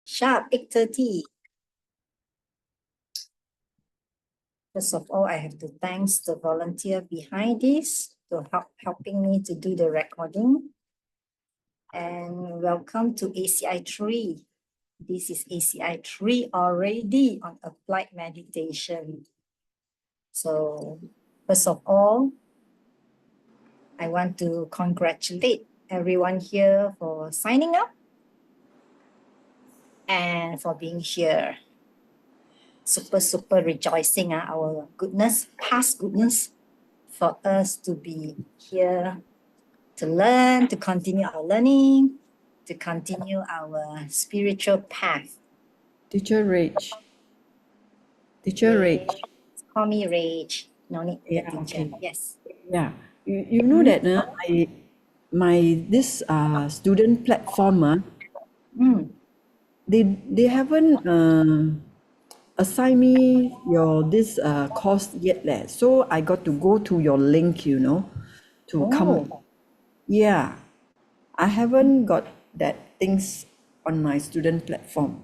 Sharp, 8:30. First of all, I have to thank the volunteer behind this to helping me to do the recording. And welcome to ACI 3. This is ACI 3 already on applied meditation. So first of all, I want to congratulate everyone here for signing up and for being here. Super rejoicing, our goodness, past goodness, for us to be here to learn, to continue our learning, to continue our spiritual path. Teacher Rach. Teacher Rach. Call me Rach. No need Yeah, teacher. okay. Yes. Yeah, you know that this student platform, they haven't assigned me this course yet leh. So I got to go to your link, to come. Yeah, I haven't got that things on my student platform.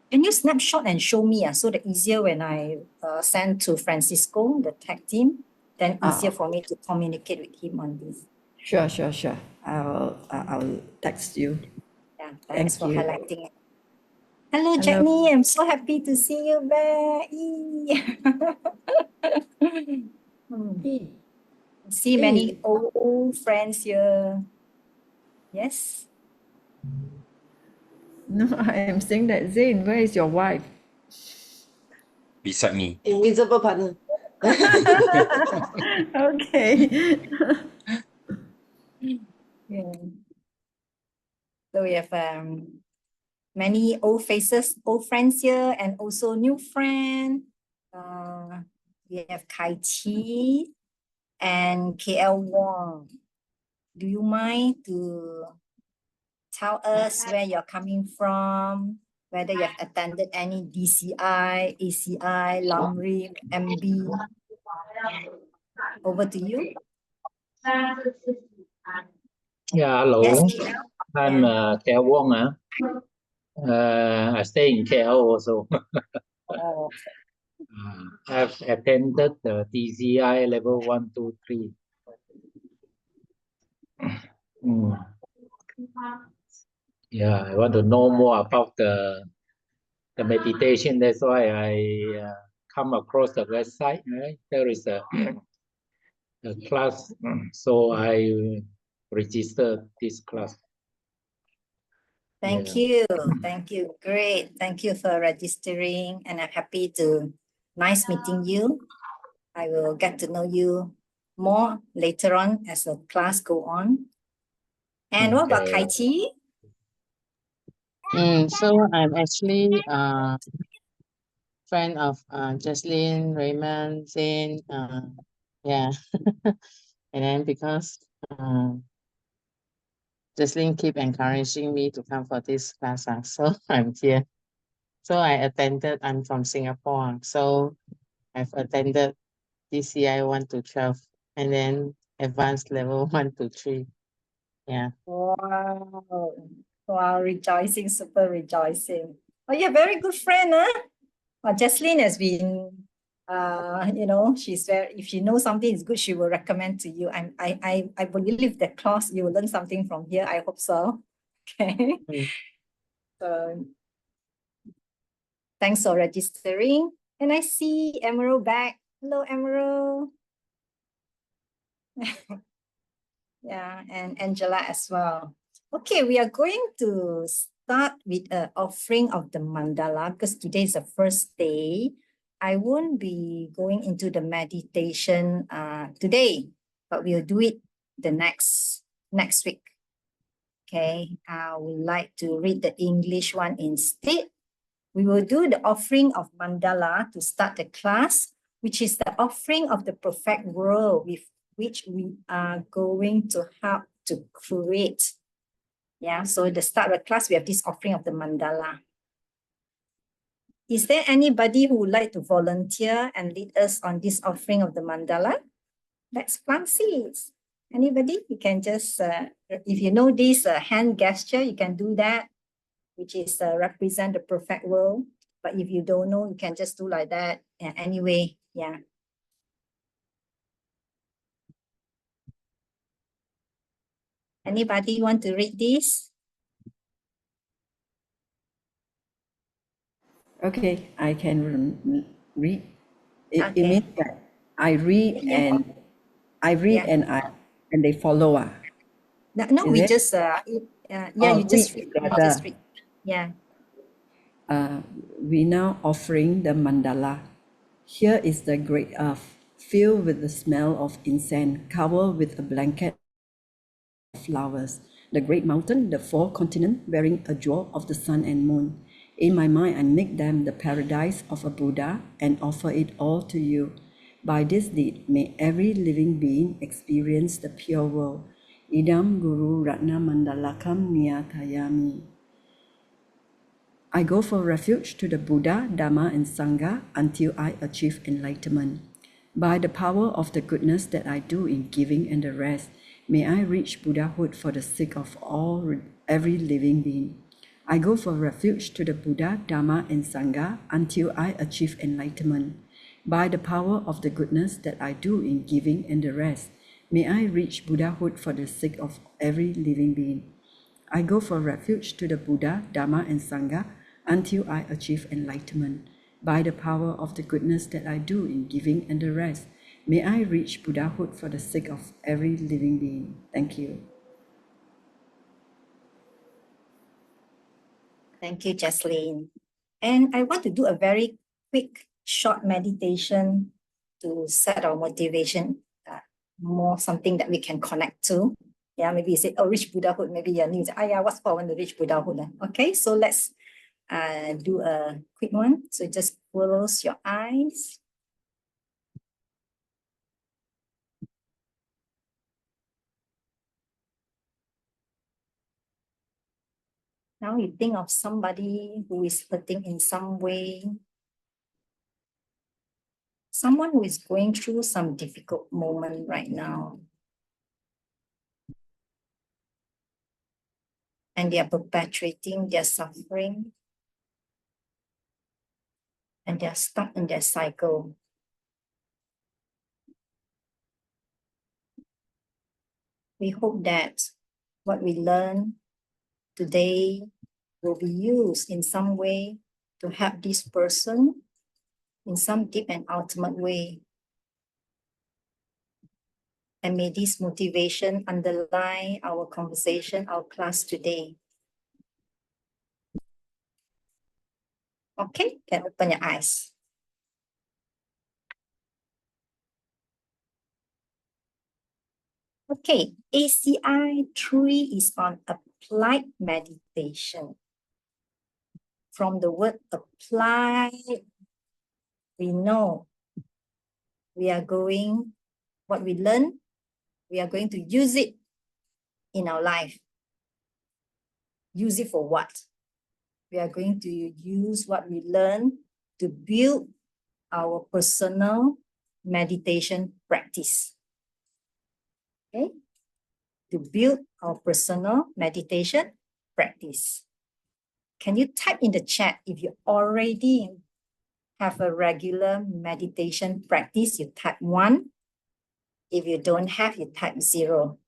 Can you snapshot and show me so that easier when I send to Francisco, the tech team, then easier for me to communicate with him on this. Sure. I'll text you. Yeah, thanks for you. highlighting it. Hello, Jenny. I'm so happy to see you back. See many old friends here. Yes. No, I am saying that Zain, where is your wife? Beside me. Invisible partner. Okay. Yeah. So we have many old faces, old friends here, and also new friend. We have Kai Chi and KL Wong. Do you mind to tell us where you're coming from, whether you have attended any DCI, ACI, Lamrim, MB? Over to you. Yeah, hello. Yes, I'm KL Wong. I stay in KL also. I've attended the DCI level 1, 2, 3. Yeah, I want to know more about the meditation. That's why I come across the website. Right? There is a class, so I registered this class. Thank you. Great. Thank you for registering, and I'm happy to. Nice meeting you. I will get to know you more later on as the class go on. And what about Kai Chi? So I'm actually a friend of Jocelyn, Raymond, Zane, yeah. And then because Jocelyn keep encouraging me to come for this class, so I'm here. So I attended, I'm from Singapore, so I've attended DCI 1 to 12 and then advanced level 1 to 3. Yeah. Wow, rejoicing, super rejoicing. Oh, you're a very good friend, huh? Well, Jesslyn has been, she's very, if she knows something is good, she will recommend to you. I believe that class, you will learn something from here. I hope so. Okay. So thanks for registering. And I see Emerald back. Hello, Emerald. Yeah, and Angela as well. Okay, we are going to start with an offering of the mandala because today is the first day. I won't be going into the meditation today, but we'll do it the next week. Okay, I would like to read the English one instead. We will do the offering of mandala to start the class, which is the offering of the perfect world with which we are going to help to create. Yeah, so the start of the class, we have this offering of the mandala. Is there anybody who would like to volunteer and lead us on this offering of the mandala? Let's plant seeds. Anybody? You can just, if you know this hand gesture, you can do that. which is represent the perfect world. But if you don't know, you can just do like that. Yeah, anyway, yeah. Anybody want to read this? Okay, I can read. It Okay. means that I read Yeah. and I read Yeah. and they follow. No, Is we it? just yeah, Oh, you just read read. You just together. read. Yeah. We now offering the mandala. Here is the great earth, filled with the smell of incense, covered with a blanket of flowers. The great mountain, the four continents, bearing a jewel of the sun and moon. In my mind, I make them the paradise of a Buddha and offer it all to you. By this deed, may every living being experience the pure world. Idam Guru Ratna Mandalakam Niyatayami. I go for refuge to the Buddha, Dhamma, and Sangha until I achieve enlightenment. By the power of the goodness that I do in giving and the rest, may I reach Buddhahood for the sake of every living being. I go for refuge to the Buddha, Dhamma, and Sangha until I achieve enlightenment. By the power of the goodness that I do in giving and the rest, may I reach Buddhahood for the sake of every living being. I go for refuge to the Buddha, Dhamma, and Sangha until I achieve enlightenment. By the power of the goodness that I do in giving and the rest, may I reach Buddhahood for the sake of every living being. Thank you. Thank you, Jaslyn. And I want to do a very quick, short meditation to set our motivation, more something that we can connect to. Yeah, maybe you say, oh, reach Buddhahood. Maybe you're new. Yeah, what's for when to reach Buddhahood? Okay, so let's do a quick one. So just close your eyes. Now you think of somebody who is hurting in some way, someone who is going through some difficult moment right now. And they are perpetuating their suffering. And they are stuck in their cycle. We hope that what we learn today will be used in some way to help this person in some deep and ultimate way. And may this motivation underlie our conversation, our class today. Okay, can open your eyes. Okay, ACI 3 is on applied meditation. From the word apply, we know we are going, what we learn, we are going to use it in our life. Use it for what? We are going to use what we learn to build our personal meditation practice. Okay? To build our personal meditation practice. Can you type in the chat if you already have a regular meditation practice? You type 1. If you don't have, you type 0.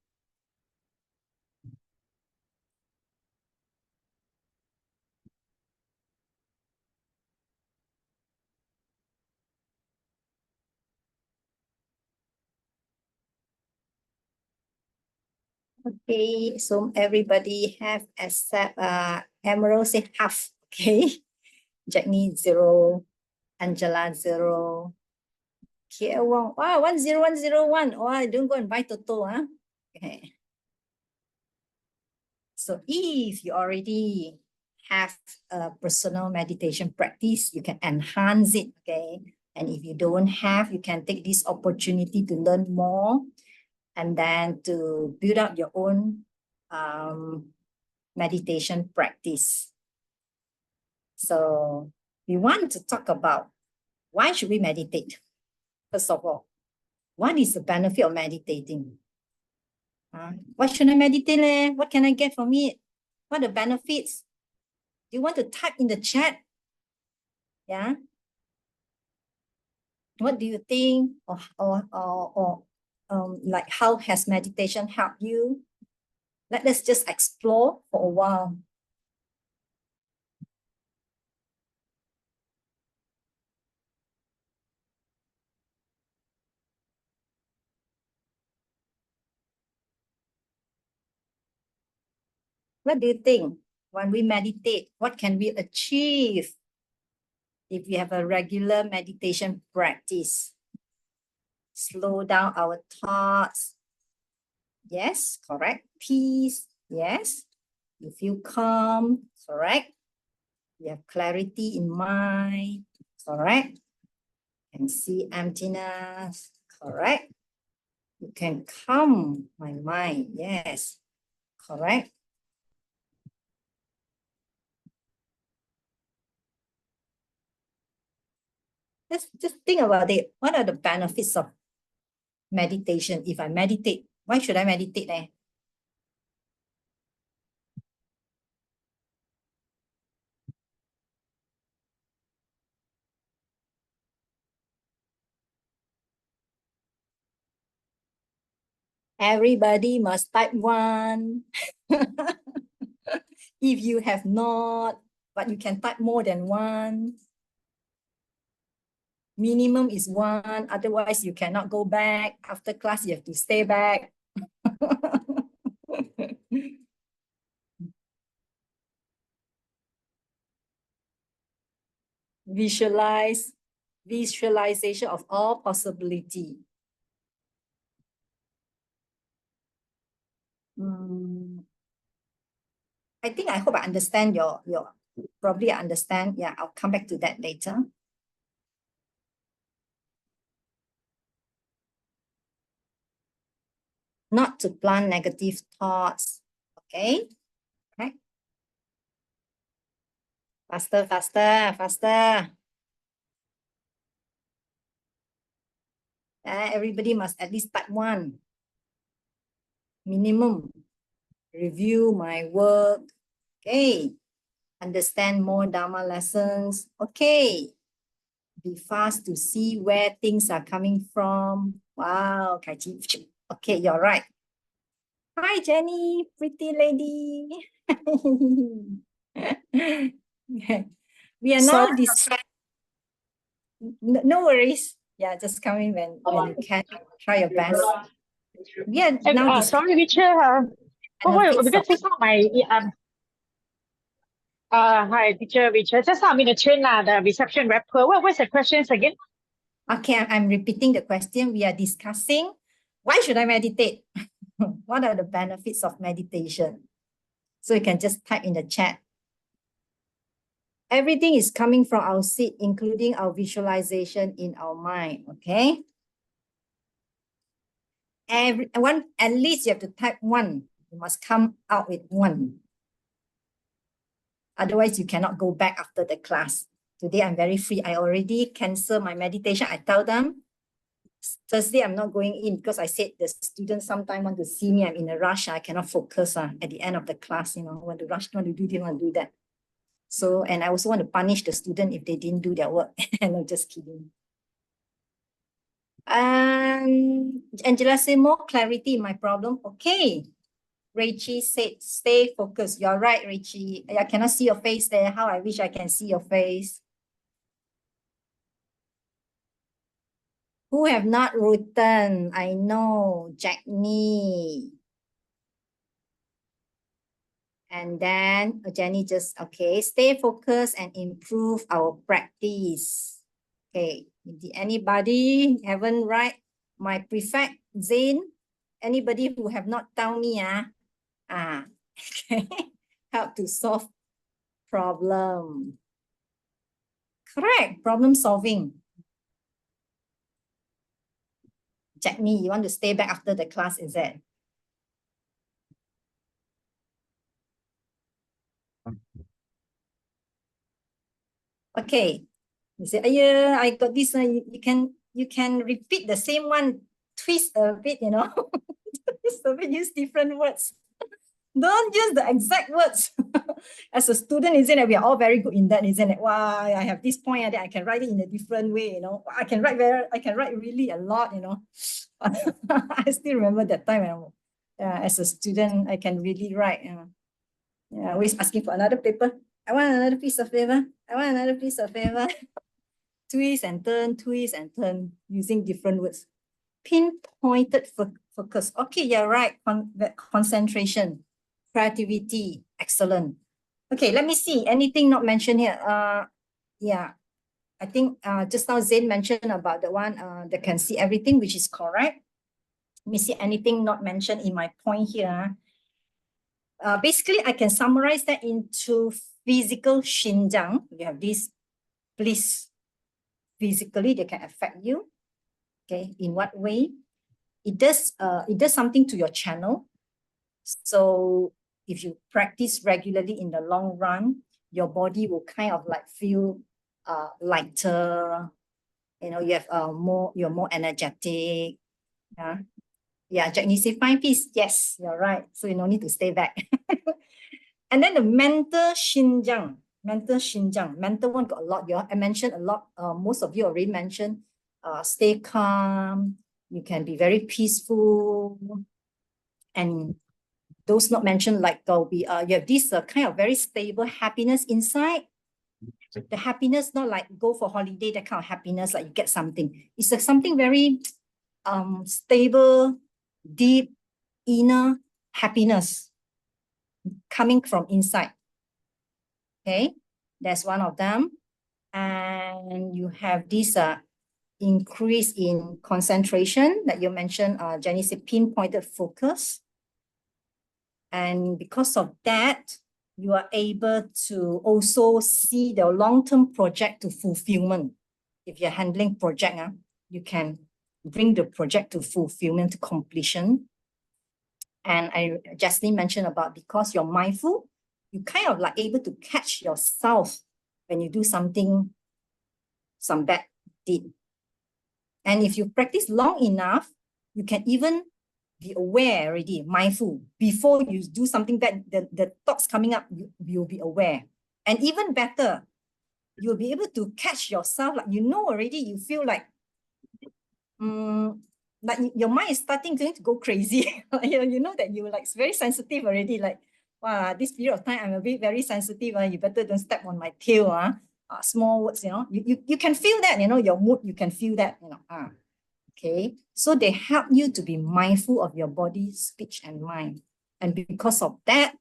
Okay, so everybody have except Emerald say half. Okay, Jackney 0, Angela 0. Kia Wong, wow, 10101. Oh, don't go and buy Toto, huh? Okay. So if you already have a personal meditation practice, you can enhance it, okay? And if you don't have, you can take this opportunity to learn more and then to build up your own meditation practice. So we want to talk about why should we meditate? First of all, what is the benefit of meditating? Why should I meditate? What can I get from it? What are the benefits? Do you want to type in the chat? Yeah. What do you think? Or like how has meditation helped you? Let's just explore for a while. What do you think? When we meditate, what can we achieve if we have a regular meditation practice? Slow down our thoughts. Yes, correct. Peace. Yes. You feel calm. Correct. You have clarity in mind. Correct. And see emptiness. Correct. You can calm my mind. Yes. Correct. Just think about it. What are the benefits of meditation? If I meditate, why should I meditate? Everybody must type 1. If you have not, but you can type more than 1. Minimum is 1, otherwise you cannot go back. After class, you have to stay back. Visualization of all possibility. I hope I understand your probably I understand. Yeah, I'll come back to that later. Not to plant negative thoughts. Okay. Right. Faster, faster, faster. Everybody must at least type 1. Minimum. Review my work. Okay. Understand more Dharma lessons. Okay. Be fast to see where things are coming from. Wow, Kaiji. Okay, you're right. Hi, Jenny, pretty lady. We are now no worries. Yeah, just come in when you can. Try your best. We are now sorry, teacher. Because just now hi, teacher Richard. Just now I'm in the train, the reception very poor. What's the questions again? Okay, I'm repeating the question. We are discussing why should I meditate? What are the benefits of meditation? So you can just type in the chat. Everything is coming from our seat, including our visualization in our mind. Okay. At least you have to type 1. You must come out with 1. Otherwise, you cannot go back after the class. Today, I'm very free. I already canceled my meditation. I tell them, Thursday, I'm not going in because I said the students sometimes want to see me. I'm in a rush. I cannot focus at the end of the class. Want to rush, want to do this, want to do that. So, and I also want to punish the student if they didn't do their work. No, just kidding. Angela said, more clarity in my problem. Okay. Rache said, stay focused. You're right, Rache. I cannot see your face there. How I wish I can see your face. Who have not written? I know, Jackney. And then Jenny just, okay, stay focused and improve our practice. Okay, did anybody haven't write? My prefect, Zain, anybody who have not told me, okay, help to solve problem. Correct, problem solving. Jackney, you want to stay back after the class, is it? Okay. You say, yeah, I got this. You can repeat the same one, twist a bit, twist a bit, use different words. Don't use the exact words. As a student, isn't it? We are all very good in that, isn't it? Wow, I have this point and then I can write it in a different way, you know. I can write really a lot, you know. I still remember that time when as a student, I can really write. Yeah, always asking for another paper. I want another piece of paper. I want another piece of paper. Twist and turn, using different words. Pinpointed focus. Okay, you're right. Concentration, creativity, excellent. Okay, let me see. Anything not mentioned here? Yeah, I think just now Zain mentioned about the one that can see everything, which is correct. Let me see anything not mentioned in my point here. Basically, I can summarize that into physical shinjang. You have this bliss. Physically, they can affect you. Okay, in what way? It does something to your channel. So if you practice regularly in the long run, your body will kind of like feel lighter. You know, you have you're more energetic. Yeah, Jack, you say 5 piece. Yes, you're right. So you don't need to stay back. And then the mental shinjang. Mental one got a lot. I mentioned a lot. Most of you already mentioned. Stay calm. You can be very peaceful. And those not mentioned, like there'll be you have this kind of very stable happiness inside. The happiness, not like go for holiday, that kind of happiness, like you get something. It's like something very stable, deep, inner happiness coming from inside. Okay, that's one of them. And you have this increase in concentration that you mentioned, Jenny said pinpointed focus. And because of that, you are able to also see the long-term project to fulfillment. If you're handling project, you can bring the project to fulfillment, to completion. And I just mentioned about because you're mindful, you kind of like able to catch yourself when you do something, some bad deed. And if you practice long enough, you can even be aware already, mindful. Before you do something bad, the thoughts coming up, you'll be aware. And even better, you'll be able to catch yourself, like you know already, you feel like your mind is starting to go crazy. you know that you're like very sensitive already, like, wow, this period of time, I'm a bit very sensitive. You better don't step on my tail. Small words, you know, you can feel that, you know, your mood, you can feel that, you know. Okay, so they help you to be mindful of your body, speech, and mind. And because of that,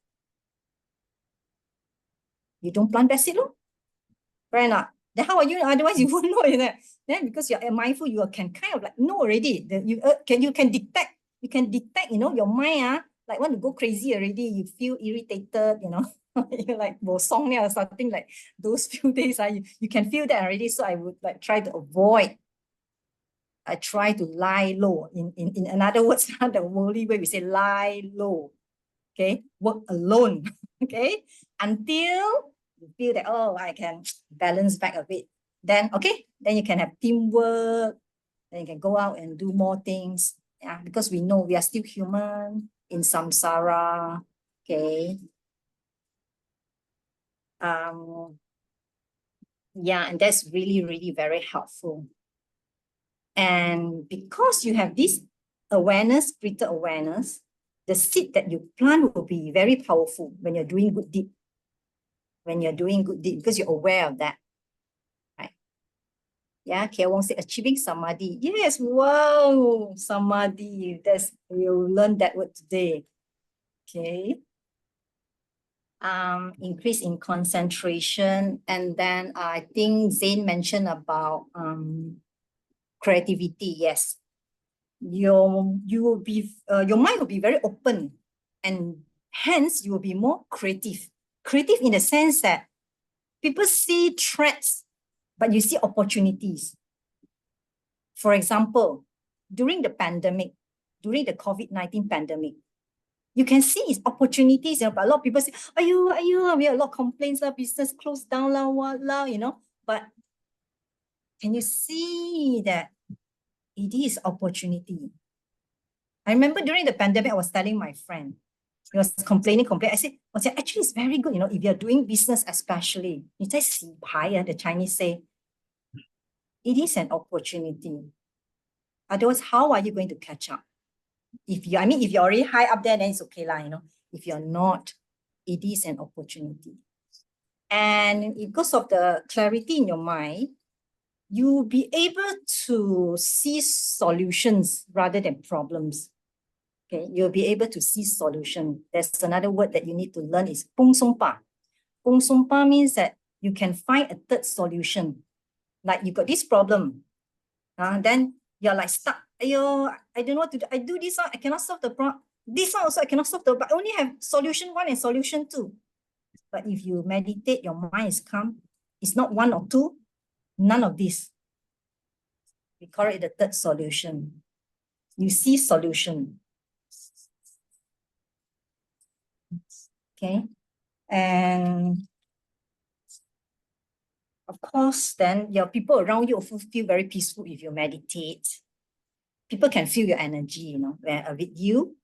you don't plant bad seed, right or not? Then how are you? Otherwise, you won't know that. Then because you're mindful, you can kind of like know already. That you can detect, you know, your mind like want to go crazy already. You feel irritated, you know. You're like song or something like those few days. You can feel that already. So I would like try to avoid. I try to lie low. In another words, the worldly way we say lie low. Okay, work alone. Okay, until you feel that, oh, I can balance back a bit. Then okay, then you can have teamwork. Then you can go out and do more things. Yeah, because we know we are still human in samsara. Okay. Yeah, and that's really, really very helpful. And because you have this awareness, greater awareness, the seed that you plant will be very powerful when you're doing good deed. When you're doing good deed, because you're aware of that. Right? Yeah, Kia Wong said achieving samadhi. Yes, wow, samadhi. We'll learn that word today. Okay. Increase in concentration. And then I think Zain mentioned about creativity. Yes. Your mind will be very open, and hence you will be more creative. Creative in the sense that people see threats, but you see opportunities. For example, during the pandemic, during the COVID-19 pandemic, you can see its opportunities. But a lot of people say, we have a lot of complaints, business closed down, you know. But can you see that it is opportunity? I remember during the pandemic, I was telling my friend, He was complaining. I said, actually, it's very good. If you're doing business, especially, 你在洗牌, the Chinese say, it is an opportunity. Otherwise, how are you going to catch up? If you're already high up there, then it's okay lah, If you're not, it is an opportunity. And because of the clarity in your mind, you'll be able to see solutions rather than problems. Okay, you'll be able to see solution. There's another word that you need to learn is pung song pa. Pung song pa means that you can find a third solution. Like you got this problem, then you're like stuck. Ayo, I don't know what to do. I do this one, I cannot solve the problem. This one also I cannot solve but I only have solution 1 and solution 2. But if you meditate, your mind is calm. It's not 1 or 2, none of this. We call it the third solution. You see solution. Okay, and of course, then your people around you also feel very peaceful if you meditate. People can feel your energy, with you,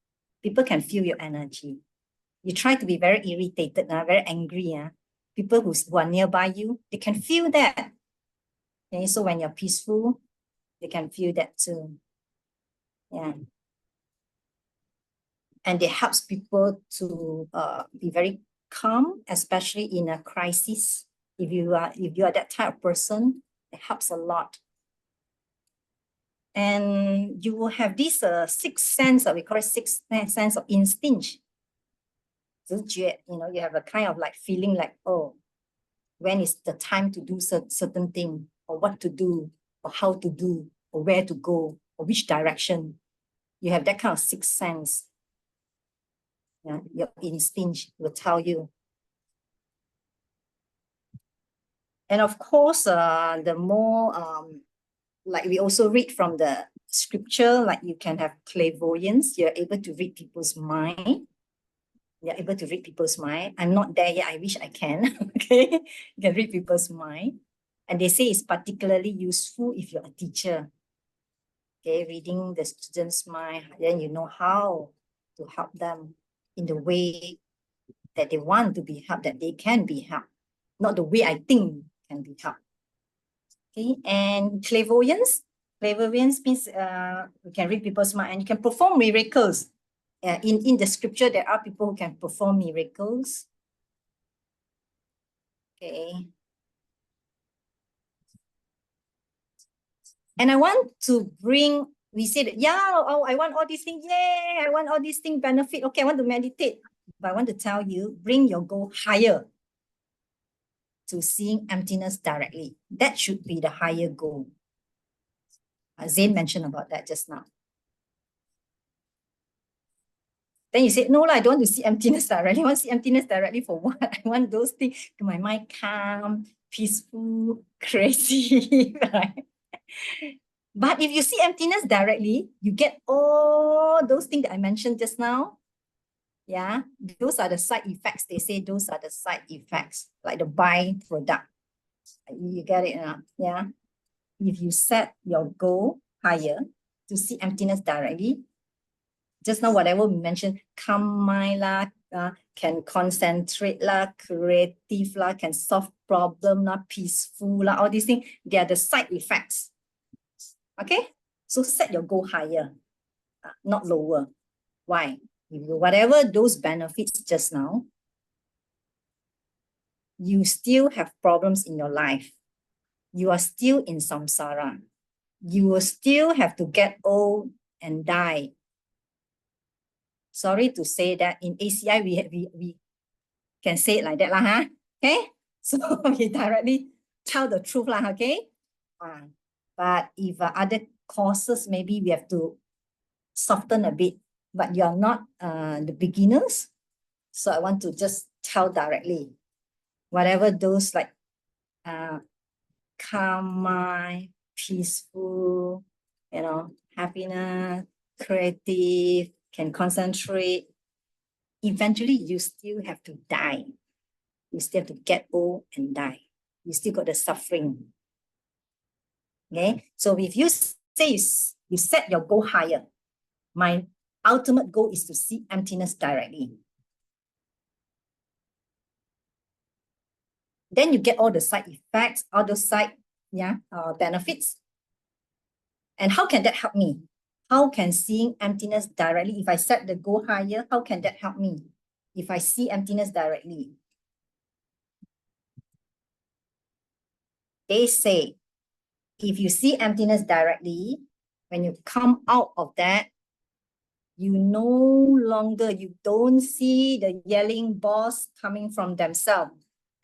people can feel your energy. You try to be very irritated, very angry. People who are nearby you, they can feel that. Okay, so when you're peaceful, they can feel that too. Yeah. And it helps people to be very calm, especially in a crisis. If you are that type of person, it helps a lot. And you will have this sixth sense, we call it sixth sense of instinct. 直觉, you have a kind of like feeling like, oh, when is the time to do certain thing, or what to do, or how to do, or where to go, or which direction. You have that kind of sixth sense. Yeah, your instinct will tell you. And of course, the more, like we also read from the scripture, like you can have clairvoyance. You're able to read people's mind. You're able to read people's mind. I'm not there yet. I wish I can. Okay, you can read people's mind. And they say it's particularly useful if you're a teacher. Okay, reading the students' mind, then you know how to help them in the way that they want to be helped, that they can be helped, not the way I think can be helped. Okay, and clairvoyance means you can read people's mind and you can perform miracles. In the scripture, there are people who can perform miracles. Okay. And I want to bring, we said, yeah, oh, I want all these things, yay, I want all these things benefit. Okay, I want to meditate. But I want to tell you, bring your goal higher to seeing emptiness directly. That should be the higher goal. Zain mentioned about that just now. Then you said, no, I don't want to see emptiness directly. I want to see emptiness directly for what? I want those things to my mind calm, peaceful, crazy, right? But if you see emptiness directly, you get all those things that I mentioned just now. Yeah, those are the side effects. They say those are the side effects, like the byproduct. You get it? Yeah. If you set your goal higher to see emptiness directly, just now whatever we mentioned, calm mind lah, can concentrate lah, creative lah, can solve problem lah, peaceful lah, all these things, they are the side effects. Okay, so set your goal higher, not lower. Why? Whatever those benefits just now, you still have problems in your life. You are still in samsara. You will still have to get old and die. Sorry to say that in ACI, we can say it like that, huh? Okay, so we directly tell the truth, okay? But if other courses, maybe we have to soften a bit, but you're not the beginners. So I want to just tell directly, whatever those like calm mind, peaceful, happiness, creative, can concentrate, eventually you still have to die. You still have to get old and die. You still got the suffering. Okay, so if you say you set your goal higher, my ultimate goal is to see emptiness directly. Then you get all the side effects, all those side benefits. And how can that help me? How can seeing emptiness directly, if I set the goal higher, how can that help me? If I see emptiness directly. They say, if you see emptiness directly, when you come out of that, you don't see the yelling boss coming from themselves.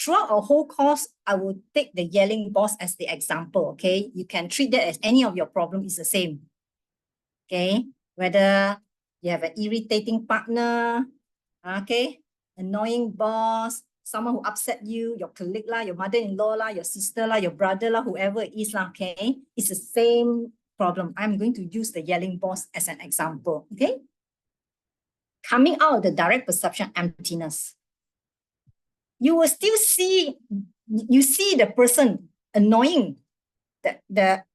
Throughout our whole course, I will take the yelling boss as the example, okay? You can treat that as any of your problem is the same, okay? Whether you have an irritating partner, okay? Annoying boss, someone who upset you, your colleague lah, your mother-in-law lah, your sister lah, your brother lah, whoever it is lah, okay? It's the same problem. I'm going to use the yelling boss as an example, okay? Coming out of the direct perception emptiness, you will still see, you see the person annoying,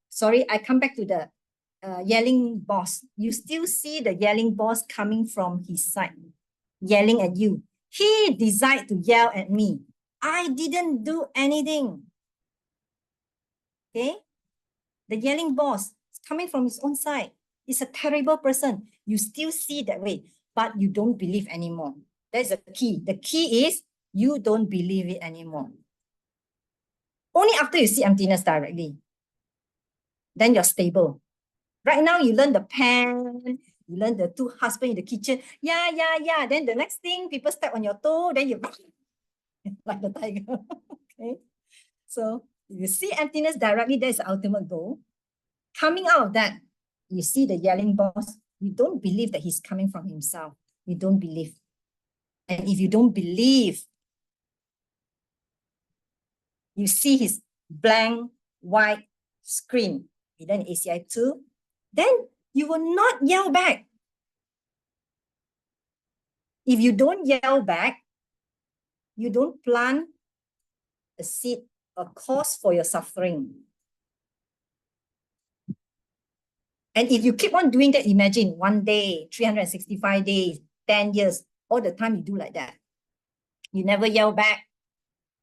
sorry, I come back to the yelling boss. You still see the yelling boss coming from his side, yelling at you. He decided to yell at me. I didn't do anything. Okay? The yelling boss is coming from his own side. He's a terrible person. You still see that way, but you don't believe anymore. That's the key. The key is you don't believe it anymore. Only after you see emptiness directly, then you're stable. Right now, you learn the pen, you learn the two husbands in the kitchen. Yeah. Then the next thing, people step on your toe, then you like the tiger. Okay. So if you see emptiness directly, that's the ultimate goal. Coming out of that, you see the yelling boss, you don't believe that he's coming from himself. You don't believe. And if you don't believe, you see his blank white screen, you learn ACI 2, then you will not yell back. If you don't yell back, you don't plant a seed, a cause for your suffering. And if you keep on doing that, imagine 1 day, 365 days, 10 years, all the time you do like that. You never yell back.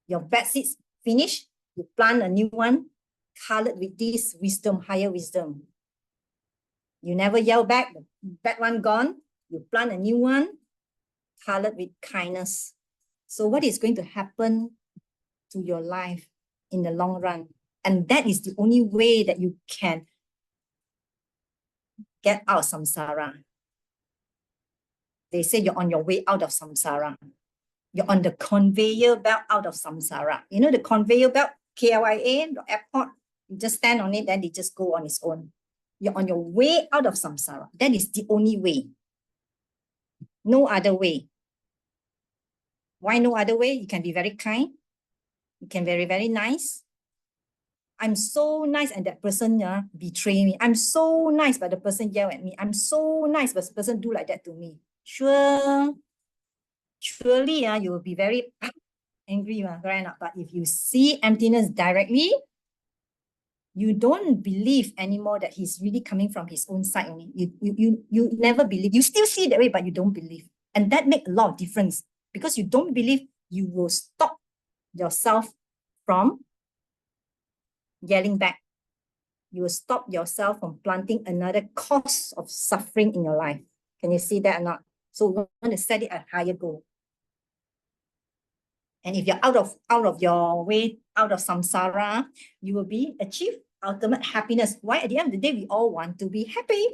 Your bad seeds finish, you plant a new one, colored with this wisdom, higher wisdom. You never yell back, the bad one gone, you plant a new one, colored with kindness. So what is going to happen to your life in the long run? And that is the only way that you can get out of samsara. They say you're on your way out of samsara. You're on the conveyor belt out of samsara. You know the conveyor belt, KLIA, the airport, you just stand on it, then they just go on its own. You're on your way out of samsara. That is the only way. No other way. Why no other way? You can be very kind. You can be very, very nice. I'm so nice and that person betray me. I'm so nice but the person yell at me. I'm so nice but the person do like that to me. Surely you will be very angry, right? But if you see emptiness directly, you don't believe anymore that he's really coming from his own side only. You never believe. You still see that way, but you don't believe. And that makes a lot of difference because you don't believe, you will stop yourself from yelling back. You will stop yourself from planting another cause of suffering in your life. Can you see that or not? So we want to set it at a higher goal. And if you're out of your way, out of samsara, you will achieve ultimate happiness. Why? At the end of the day, we all want to be happy.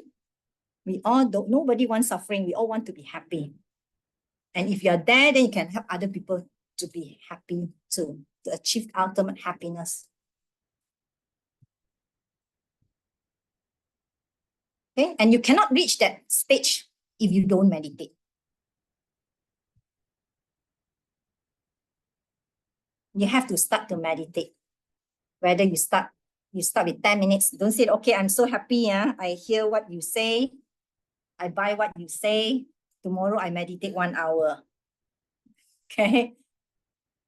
We all don't, nobody wants suffering. We all want to be happy. And if you're there, then you can help other people to be happy too, to achieve ultimate happiness. Okay? And you cannot reach that stage if you don't meditate. You have to start to meditate. Whether you start with 10 minutes. Don't say, okay, I'm so happy. I hear what you say. I buy what you say. Tomorrow I meditate 1 hour. Okay.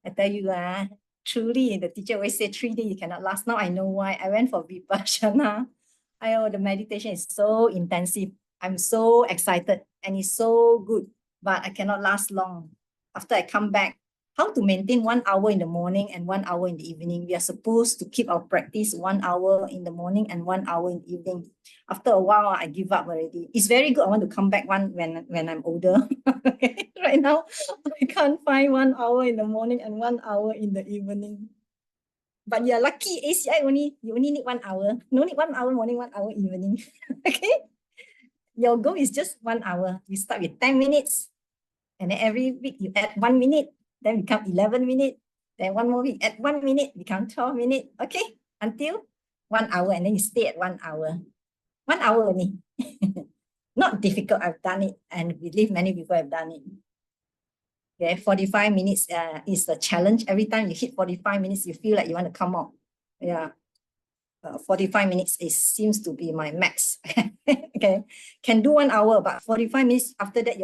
I tell you, truly, the teacher always say 3 days you cannot last. Now I know why. I went for Vipassana. The meditation is so intensive. I'm so excited and it's so good, but I cannot last long. After I come back, how to maintain 1 hour in the morning and 1 hour in the evening. We are supposed to keep our practice 1 hour in the morning and 1 hour in the evening. After a while, I give up already. It's very good. I want to come back when I'm older. Okay. Right now, I can't find 1 hour in the morning and 1 hour in the evening. But you're lucky, ACI you only need 1 hour. No need 1 hour morning, 1 hour evening. Okay. Your goal is just 1 hour. You start with 10 minutes. And then every week you add 1 minute, then become 11 minutes. Then one more week, add 1 minute, become 12 minutes. Okay. Until 1 hour. And then you stay at 1 hour. 1 hour only. Not difficult. I've done it. And I believe many people have done it. Okay, 45 minutes is the challenge. Every time you hit 45 minutes, you feel like you want to come out. Yeah. 45 minutes seems to be my max. Okay, can do 1 hour, but 45 minutes after that,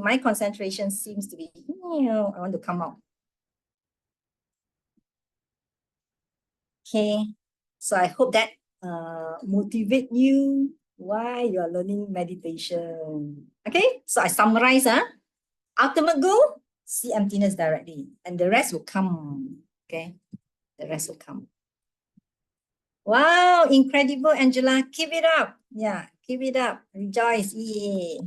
my concentration seems to be, I want to come out. Okay, so I hope that motivate you while you are learning meditation. Okay, so I summarize. Ultimate goal, see emptiness directly, and the rest will come. Okay, the rest will come. Wow, incredible, Angela. Keep it up. Yeah, keep it up. Rejoice. Yay.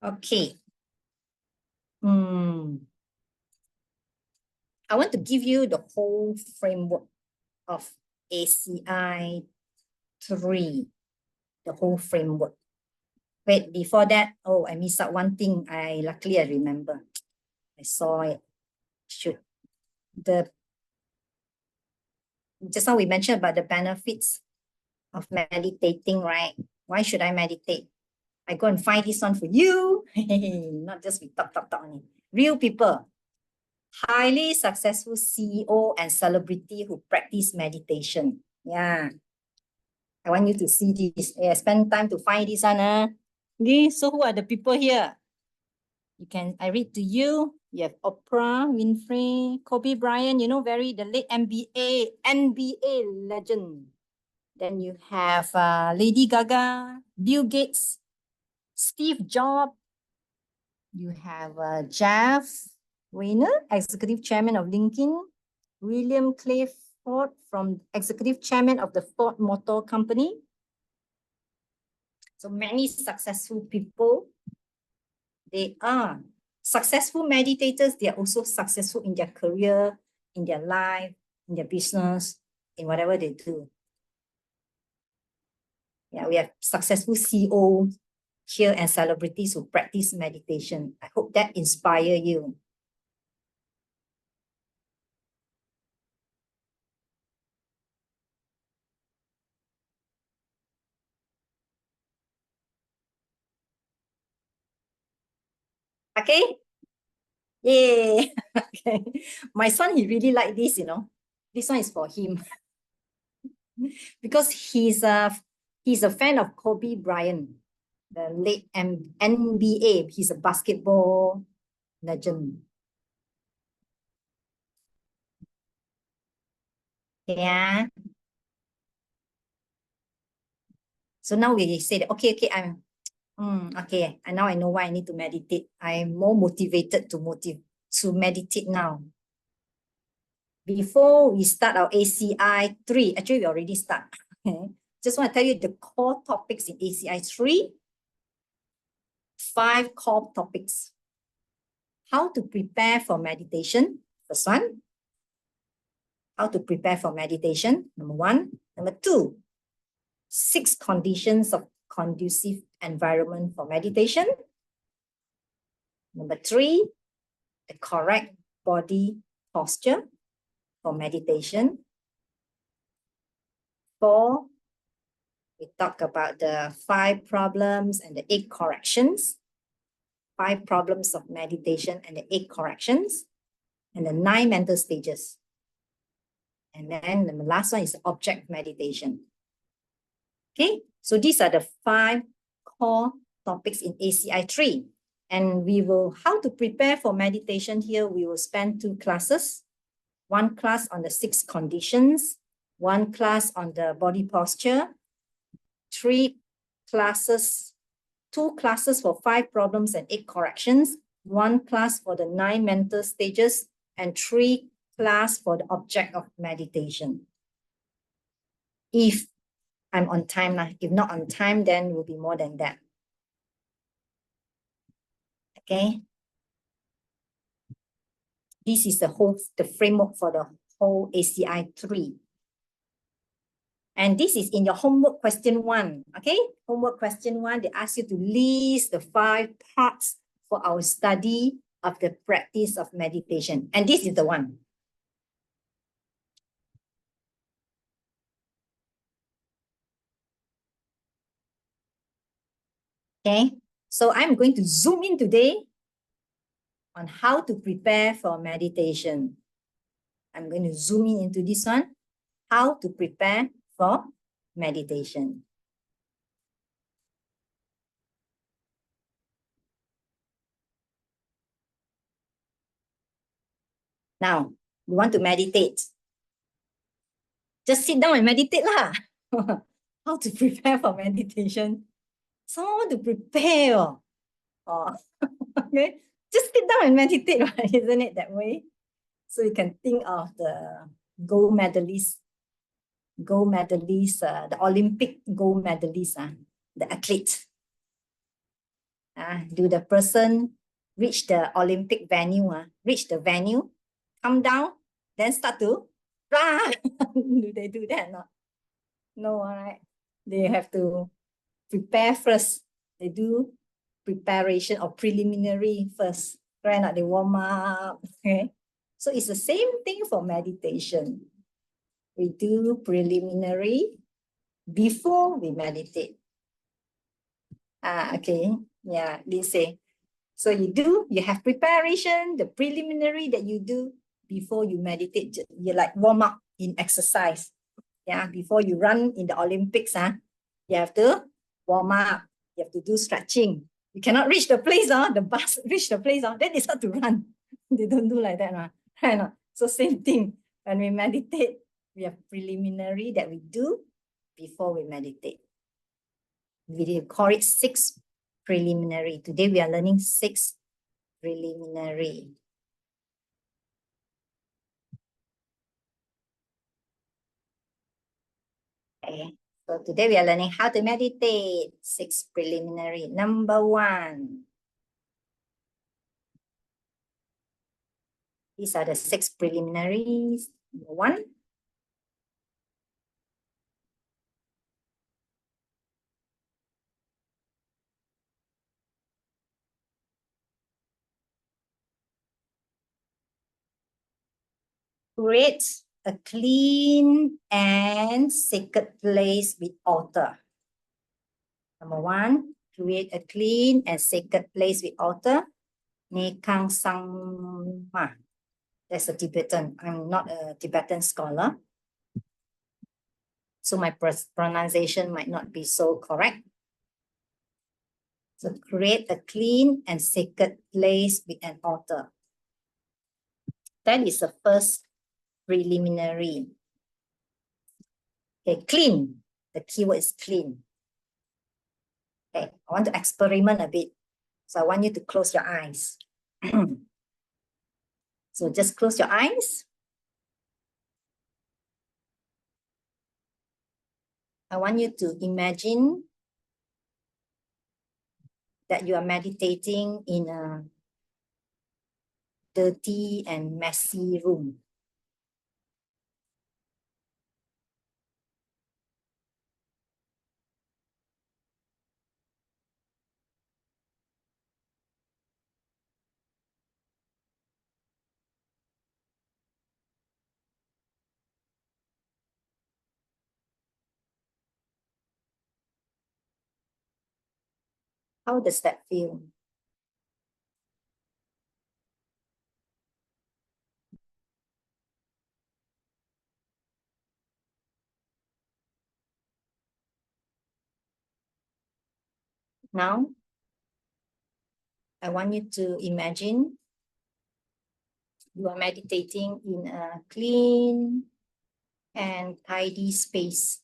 Okay. I want to give you the whole framework of ACI 3. The whole framework. Wait, before that, I missed out one thing. Luckily I remember. I saw it. Just now we mentioned about the benefits of meditating, right? Why should I meditate? I go and find this one for you. Not just we talk only. Real people. Highly successful CEO and celebrity who practice meditation. Yeah. I want you to see this. Yeah, spend time to find this one. Okay, so who are the people here? I read to you. You have Oprah Winfrey, Kobe Bryant, the late NBA legend. Then you have Lady Gaga, Bill Gates, Steve Jobs. You have Jeff Weiner, Executive Chairman of LinkedIn, William Clay Ford, from Executive Chairman of the Ford Motor Company. So many successful people. They are successful meditators. They are also successful in their career, in their life, in their business, in whatever they do. Yeah, we have successful CEOs here and celebrities who practice meditation. I hope that inspires you. Okay? Yay! Okay. My son, he really like this, This one is for him. Because he's a fan of Kobe Bryant, the late NBA. He's a basketball legend. Yeah. So now we say that, okay, okay, and now I know why I need to meditate. I'm more motivated to meditate now. Before we start our ACI 3, actually we already start. Just want to tell you the core topics in ACI 3. 5 core topics. How to prepare for meditation, first one. How to prepare for meditation, number 1. Number 2, 6 conditions of conducive environment for meditation. Number 3, the correct body posture for meditation. 4, we talk about the 5 problems and the 8 corrections. 5 problems of meditation and the 8 corrections. And the 9 mental stages. And then the last one is object meditation. Okay, so these are the 5 core topics in ACI 3. And how to prepare for meditation here, we will spend 2 classes. 1 class on the 6 conditions, 1 class on the body posture, 3 classes, 2 classes for 5 problems and 8 corrections, 1 class for the 9 mental stages, and 3 class for the object of meditation. If I'm on time, if not on time, then it will be more than that. Okay. This is the framework for the whole ACI 3. And this is in your homework question 1. Okay. Homework question 1, they ask you to list the 5 parts for our study of the practice of meditation. And this is the one. Okay. So I'm going to zoom in today on how to prepare for meditation. I'm going to zoom in into this one, how to prepare for meditation. Now, you want to meditate. Just sit down and meditate lah. How to prepare for meditation? Someone want to prepare. Oh. Okay. Just sit down and meditate, right? Isn't it that way? So you can think of the gold medalists, the Olympic gold medalists, the athlete. Do the person reach the Olympic venue, reach the venue, come down, then start to run? Do they do that? No, right? They have to prepare first. They do preparation or preliminary first. Right? They warm up. Okay. So it's the same thing for meditation. We do preliminary before we meditate. Okay. Yeah, they say. So you have preparation, the preliminary that you do before you meditate. You like warm up in exercise. Yeah, before you run in the Olympics, you have to warm up. You have to do stretching. You cannot reach the place, the bus reach the place, then they start to run. They don't do like that, right? So same thing. When we meditate, we have preliminary that we do before we meditate. We call it 6 preliminary. Today we are learning 6 preliminary. Okay, so today we are learning how to meditate. 6 preliminary. Number 1. These are the 6 preliminaries. Number 1. Create a clean and sacred place with altar. Number 1, create a clean and sacred place with altar. Nekang Sangma. That's a Tibetan. I'm not a Tibetan scholar, so my pronunciation might not be so correct. So create a clean and sacred place with an altar. That is the first preliminary. Okay, clean. The keyword is clean. Okay, I want to experiment a bit. So I want you to close your eyes. So just close your eyes. I want you to imagine that you are meditating in a dirty and messy room. How does that feel? Now, I want you to imagine you are meditating in a clean and tidy space.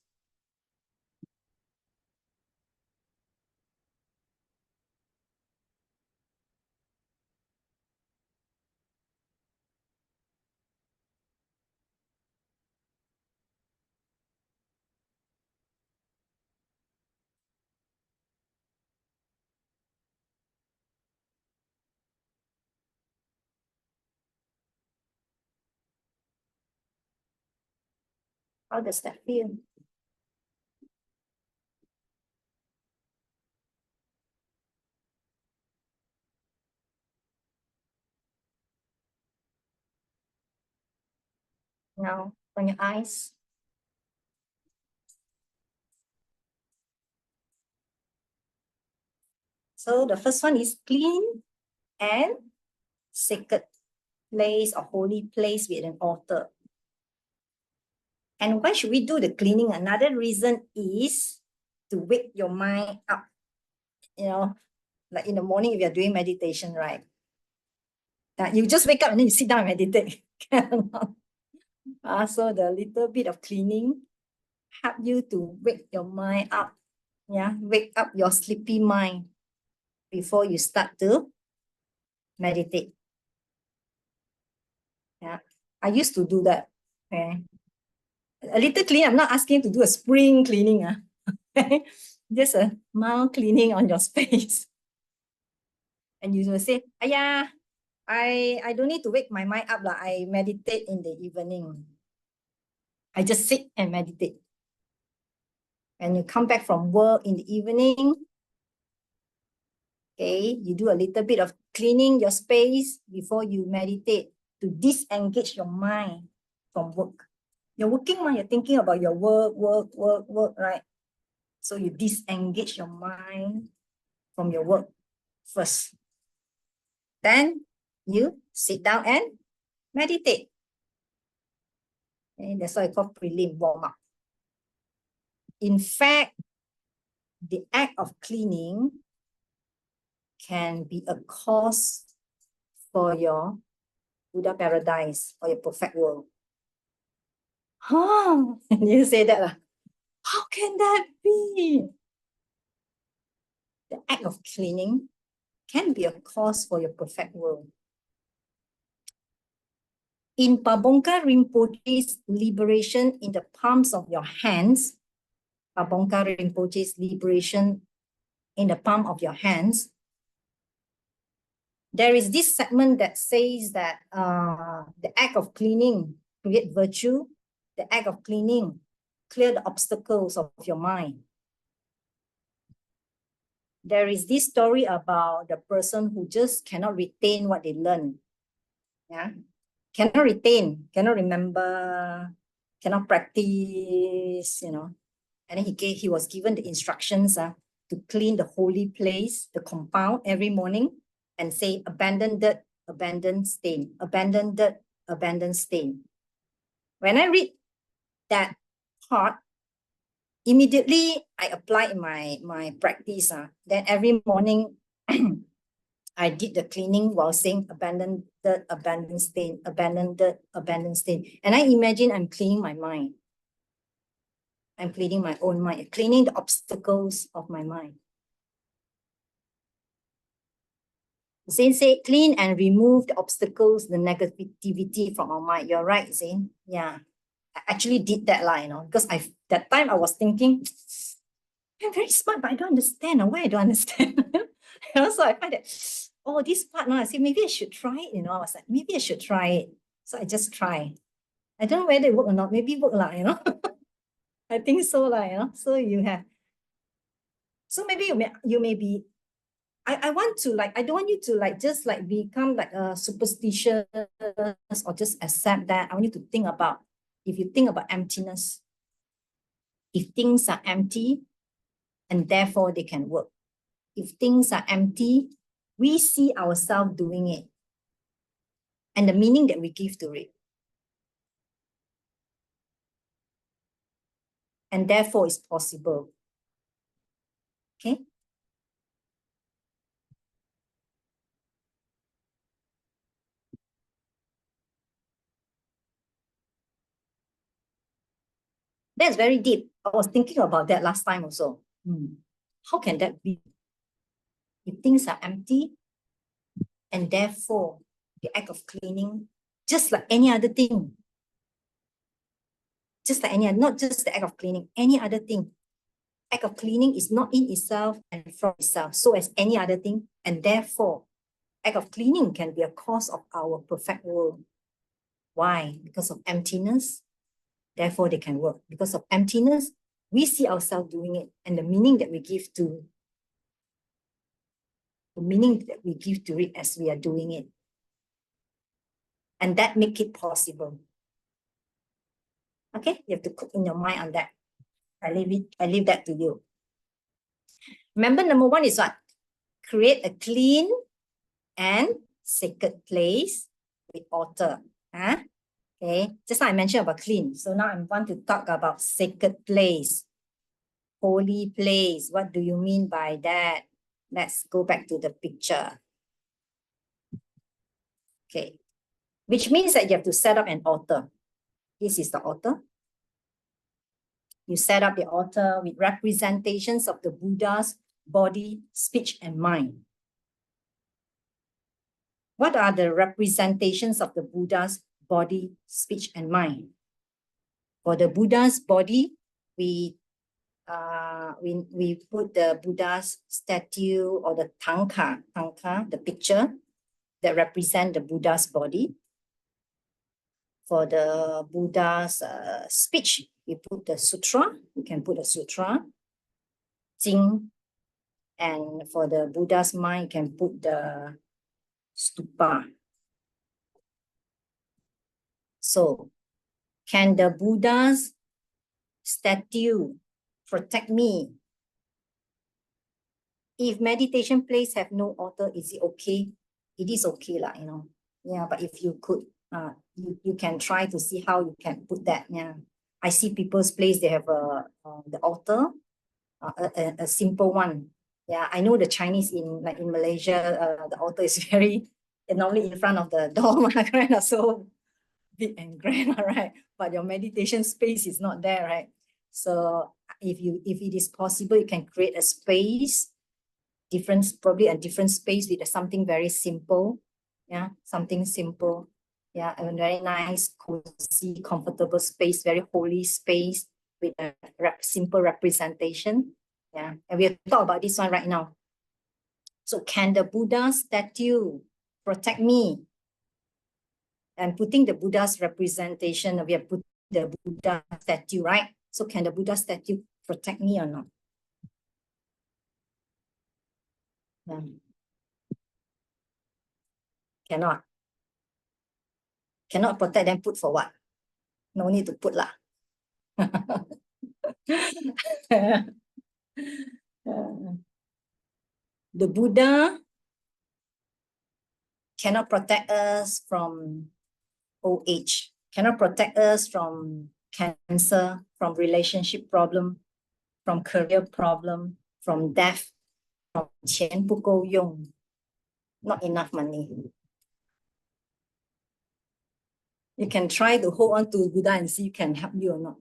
How does that feel? Now, on your eyes. So the first one is clean and sacred place or holy place with an altar. And why should we do the cleaning? Another reason is to wake your mind up. You know, like in the morning if you're doing meditation, right? You just wake up and then you sit down and meditate. So the little bit of cleaning help you to wake your mind up. Yeah, wake up your sleepy mind before you start to meditate. Yeah, I used to do that. Okay. A little clean. I'm not asking to do a spring cleaning. Just a mild cleaning on your space. And you will say, "Aya, I don't need to wake my mind up. I meditate in the evening. I just sit and meditate." And you come back from work in the evening, okay, you do a little bit of cleaning your space before you meditate to disengage your mind from work. You're working, you're thinking about your work, right? So you disengage your mind from your work first. Then you sit down and meditate. And that's why I call prelim warm-up. In fact, the act of cleaning can be a cause for your Buddha paradise or your perfect world. You say that. How can that be? The act of cleaning can be a cause for your perfect world. In Pabongka Rinpoche's liberation in the palms of your hands, Pabongka Rinpoche's liberation in the palm of your hands, there is this segment that says that the act of cleaning create virtue, the act of cleaning clear the obstacles of your mind. There is this story about the person who just cannot retain what they learn. Yeah, cannot retain, cannot remember, cannot practice, you know. And then he was given the instructions to clean the holy place, the compound every morning, and say, abandon dirt, abandon stain, abandon dirt, abandon stain. When I read that part, immediately I apply in my practice. Then every morning, I did the cleaning while saying abandon dirt, abandon stain, abandon dirt, abandon stain. And I imagine I'm cleaning my mind. I'm cleaning my own mind, cleaning the obstacles of my mind. Zane said, clean and remove the obstacles, the negativity from our mind. You're right, Zane. Yeah, I actually did that, because that time I was thinking, I'm very smart, but I don't understand. Why I don't understand? So I find that, this part, I said, maybe I should try it. I was like, maybe I should try it. So I just try. I don't know whether it work or not. Maybe it work, I think so, So you have. So maybe you may be. I want to I don't want you to just become a superstitious or just accept that. I want you to think about, if you think about emptiness, if things are empty and therefore they can work. If things are empty, we see ourselves doing it and the meaning that we give to it. And therefore it's possible. Okay? That's very deep. I was thinking about that last time also. How can that be? If things are empty, and therefore the act of cleaning, just like any other thing, just like any other, not just the act of cleaning, any other thing. Act of cleaning is not in itself and from itself, so as any other thing, and therefore act of cleaning can be a cause of our perfect world. Why? Because of emptiness, Therefore, they can work. Because of emptiness, we see ourselves doing it, and the meaning that we give to it as we are doing it. And that make it possible. Okay, you have to cook in your mind on that. I leave that to you. Remember, number one is what? Create a clean and sacred place with altar. Huh? Okay, just like I mentioned about clean. So now I want to talk about sacred place, holy place. What do you mean by that? Let's go back to the picture. Okay, which means that you have to set up an altar. This is the altar. You set up the altar with representations of the Buddha's body, speech, and mind. What are the representations of the Buddha's body, speech, and mind? For the Buddha's body, we put the Buddha's statue or the tanka, the picture that represent the Buddha's body. For the Buddha's speech, we put the sutra. You can put a sutra, Jing. And for the Buddha's mind, you can put the stupa. So, can the Buddha's statue protect me? If meditation place have no altar, is it okay? It is okay, lah, you know. Yeah, but if you could, you can try to see how you can put that. Yeah, I see people's place, they have the altar, a simple one. Yeah, I know the Chinese in Malaysia, the altar is very normally in front of the door, right? So big and grand, right? But your meditation space is not there, right? So if it is possible, you can create a space, probably a different space with something very simple. Yeah, something simple. Yeah, a very nice, cozy, comfortable space, very holy space with a simple representation. Yeah, and we'll talk about this one right now. So can the Buddha statue protect me? And putting the Buddha's representation, we have put the Buddha statue, right? So can the Buddha statue protect me or not? Cannot. Cannot protect, then put for what? No need to put lah. The Buddha cannot protect us from old age, cannot protect us from cancer, from relationship problem, from career problem, from death, from 钱不够用, not enough money. You can try to hold on to Buddha and see if can help you or not.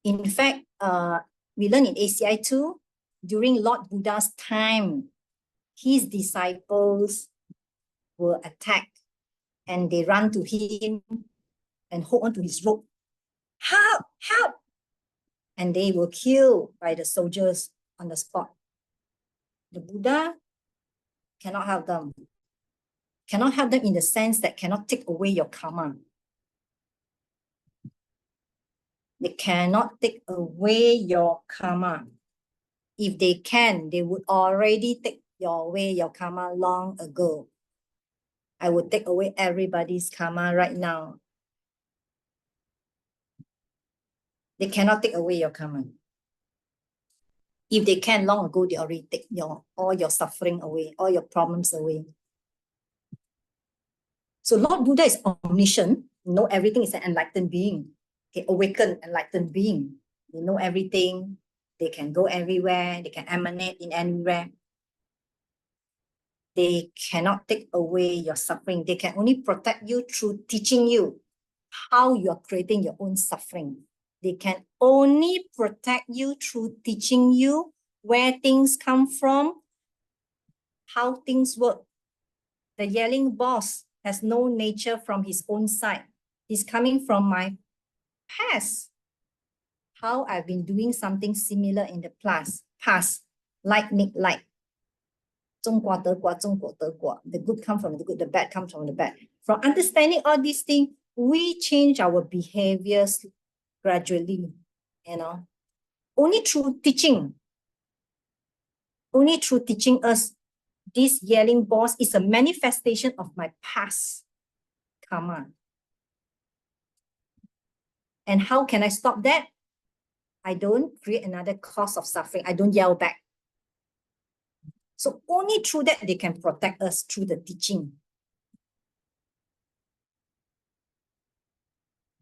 In fact, we learn in ACI too, during Lord Buddha's time, his disciples were attacked and they run to him and hold on to his rope. Help, help! And they were killed by the soldiers on the spot. The Buddha cannot help them. Cannot help them in the sense that cannot take away your karma. They cannot take away your karma. If they can, they would already take away your karma long ago. I would take away everybody's karma right now. They cannot take away your karma. If they can, long ago, they already take all your suffering away, all your problems away. So Lord Buddha is omniscient. You know everything, is an enlightened being. Okay, awakened, enlightened being. They know everything. They can go everywhere. They can emanate in anywhere. They cannot take away your suffering. They can only protect you through teaching you how you are creating your own suffering. They can only protect you through teaching you where things come from, how things work. The yelling boss has no nature from his own side. He's coming from my past. How I've been doing something similar in the past. Like make like. 中国德国, 中国德国. The good come from the good, the bad comes from the bad. From understanding all these things, we change our behaviors gradually, you know, only through teaching. Only through teaching us this yelling boss is a manifestation of my past karma. And how can I stop that? I don't create another cause of suffering. I don't yell back. So only through that they can protect us through the teaching.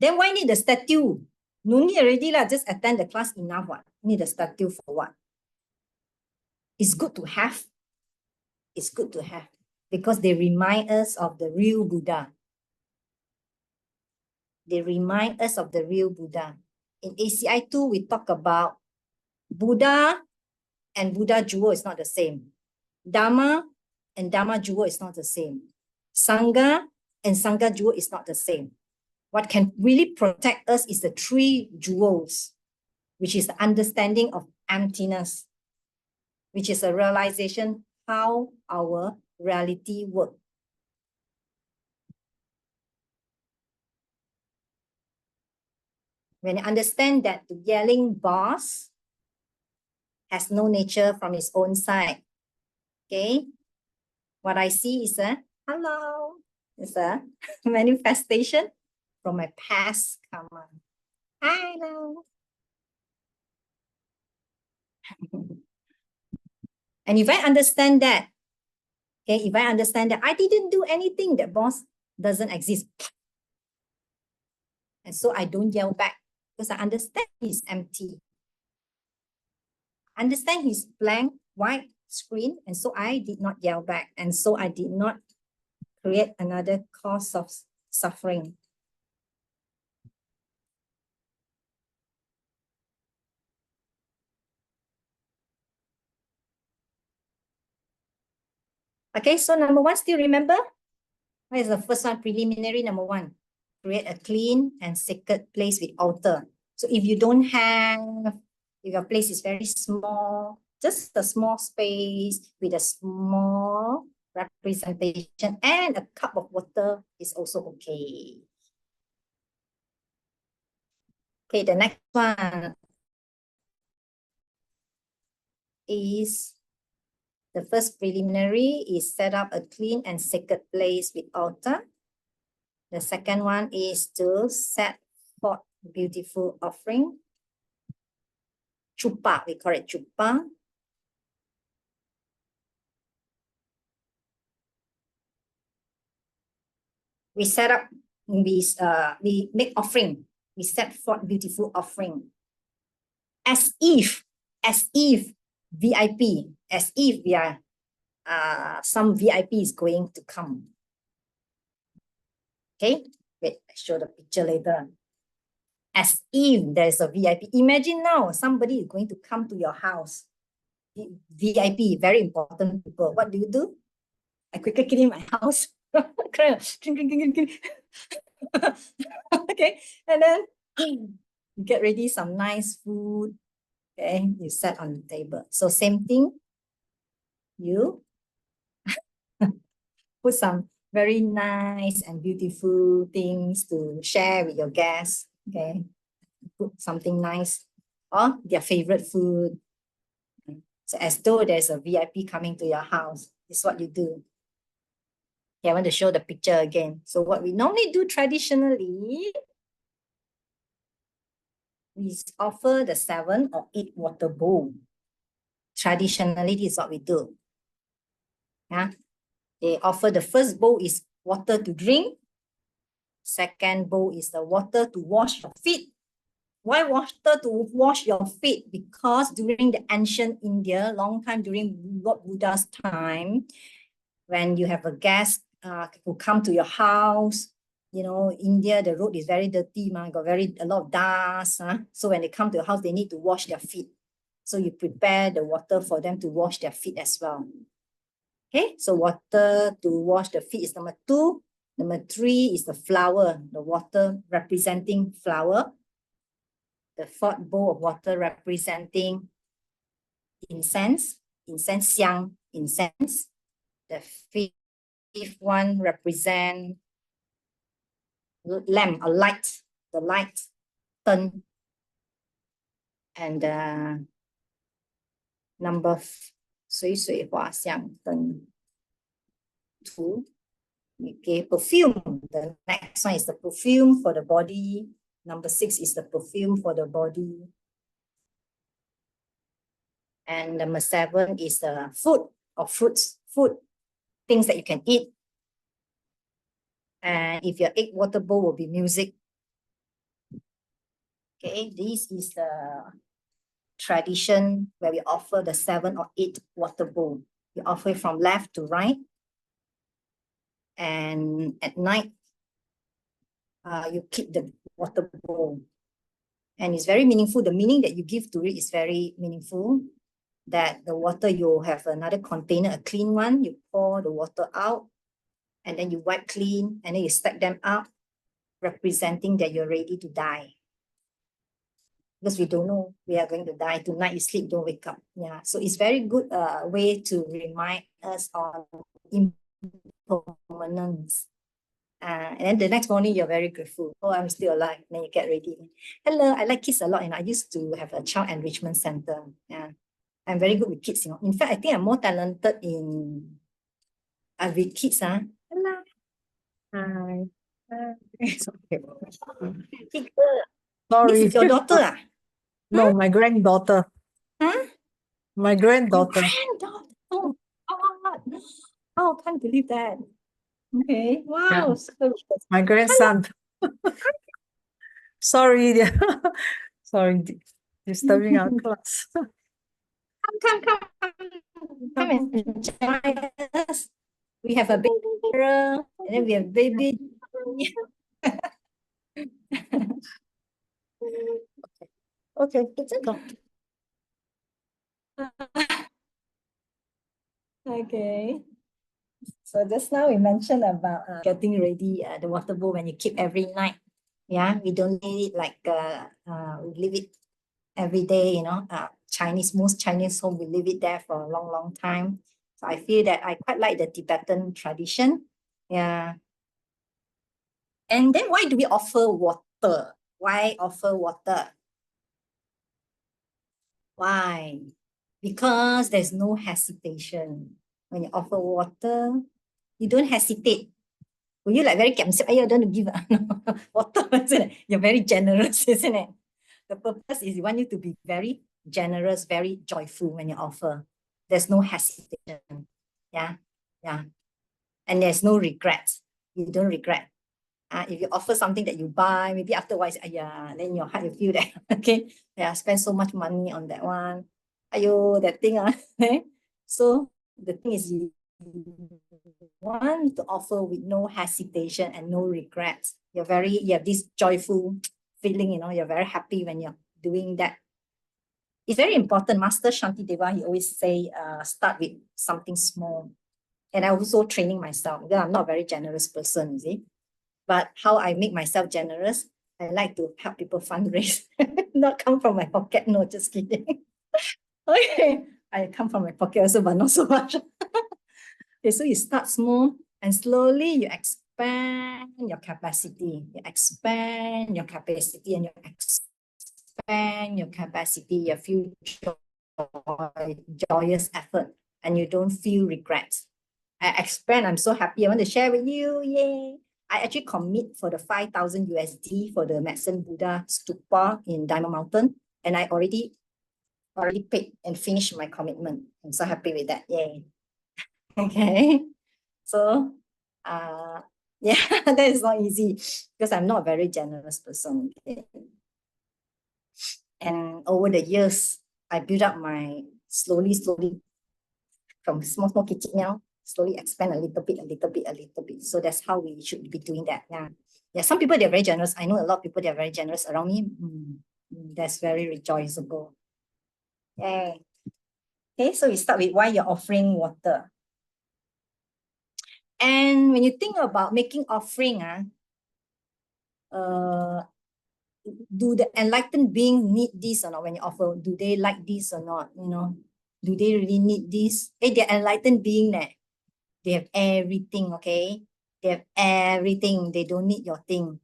Then why need the statue? No need already lah. Just attend the class enough. What? Need the statue for what? It's good to have. It's good to have because they remind us of the real Buddha. They remind us of the real Buddha. In ACI 2, we talk about Buddha and Buddha jewel is not the same. Dharma and Dharma jewel is not the same. Sangha and Sangha jewel is not the same. What can really protect us is the three jewels, which is the understanding of emptiness, which is a realization how our reality works. When you understand that the yelling boss has no nature from his own side, okay? What I see is a hello. It's a manifestation from my past karma. Hello. And if I understand that, okay, if I understand that I didn't do anything, that boss doesn't exist. And so I don't yell back because I understand he's empty. Understand his blank white screen, and so I did not yell back, and so I did not create another cause of suffering. Okay, so number one, still remember? What is the first one? Preliminary number one. Create a clean and sacred place with altar. So if you don't have, if your place is very small, just a small space with a small representation and a cup of water is also okay. Okay, the next one is the first preliminary is set up a clean and sacred place with altar. The second one is to set forth beautiful offering. Chupa, we call it chupa. We set up, we make offering. We set forth beautiful offering. As if VIP, as if we are some VIP is going to come. Okay, wait, I show the picture later. As if there's a VIP. Imagine now somebody is going to come to your house. VIP, very important people. What do? I quickly clean my house. Okay, and then you get ready some nice food. Okay, you set on the table. So same thing, you put some very nice and beautiful things to share with your guests. Okay, put something nice or their favorite food. So as though there's a VIP coming to your house, this is what you do. Okay, I want to show the picture again. So what we normally do traditionally, we offer the 7 or 8 water bowl. Traditionally, this is what we do. Yeah. They offer the first bowl is water to drink. Second bowl is the water to wash your feet. Why water to wash your feet? Because during the ancient India, long time during Buddha's time, when you have a guest who come to your house, you know, India, the road is very dirty, got a lot of dust. So when they come to your house, they need to wash their feet. So you prepare the water for them to wash their feet as well. Okay, so water to wash the feet is number 2. Number 3 is the flower, the water representing flower. The 4th bowl of water representing incense, xiang, incense. The 5th one represent lamp, a light, the light turn. And number 水水花香灯 2. Okay, perfume. The next one is the perfume for the body. Number 6 is the perfume for the body. And number 7 is the food or fruits, food, things that you can eat. And if your 8 water bowl will be music. Okay, this is the tradition where we offer the 7 or 8 water bowl. We offer it from left to right. And at night, you keep the water bowl. And it's very meaningful. The meaning that you give to it is very meaningful. That the water, you have another container, a clean one, you pour the water out, and then you wipe clean, and then you stack them up, representing that you're ready to die. Because we don't know we are going to die. Tonight you sleep, don't wake up. Yeah, so it's very good way to remind us on impermanence. And then the next morning, you're very grateful. Oh, I'm still alive. Then you get ready. Hello, I like kids a lot. And I used to have a child enrichment center. Yeah, I'm very good with kids. In fact, I think I'm more talented in with kids. Hello. Hi. Sorry. This is your daughter. No, my granddaughter. Huh? My granddaughter. Granddaughter. Oh, God. Oh, can't believe that. Okay. Wow. Yeah. So, My grandson. Sorry. Sorry, disturbing our class. come and join us. We have a baby girl, and then we have baby. Okay, it's okay. Okay. So just now we mentioned about getting ready the water bowl when you keep every night. Yeah, we don't need it like we leave it every day, most Chinese home, we leave it there for a long, long time. So I feel that I quite like the Tibetan tradition. Yeah. And then why do we offer water? Why offer water? Why? Because there's no hesitation. When you offer water, you don't hesitate. Will you like very capsic? I don't want to give water, isn't it? You're very generous, isn't it? The purpose is we want you to be very generous, very joyful when you offer. There's no hesitation. Yeah, yeah. And there's no regret. You don't regret. If you offer something that you buy, maybe afterwards, yeah, then your heart you feel that, okay, yeah, spend so much money on that one. Ayo, that thing. So the thing is you want to offer with no hesitation and no regrets. You have this joyful feeling, you're very happy when you're doing that. It's very important. Master Shantideva, he always say, start with something small. And I also training myself. Because I'm not a very generous person, you see. But how I make myself generous, I like to help people fundraise. Not come from my pocket. No, just kidding. Okay, I come from my pocket also, but not so much. Okay, so you start small and slowly you expand your capacity. You expand your capacity and you expand your capacity. You feel joyous effort and you don't feel regrets. I expand, I'm so happy. I want to share with you. Yay. I actually commit for the 5,000 USD for the Medicine Buddha Stupa in Diamond Mountain. And I already paid and finished my commitment. I'm so happy with that. Yay. Okay. So, yeah, that is not easy because I'm not a very generous person. Okay? And over the years, I built up my slowly from small kitchen meal, slowly expand a little bit. So that's how we should be doing that. Yeah. Yeah. Some people, they're very generous. I know a lot of people, they're very generous around me. That's very rejoiceable. Yay. Okay, so we start with why you're offering water. And when you think about making offering, do the enlightened being need this or not when you offer? Do they like this or not? Do they really need this? Hey, they're enlightened being there. They have everything, okay? They have everything. They don't need your thing.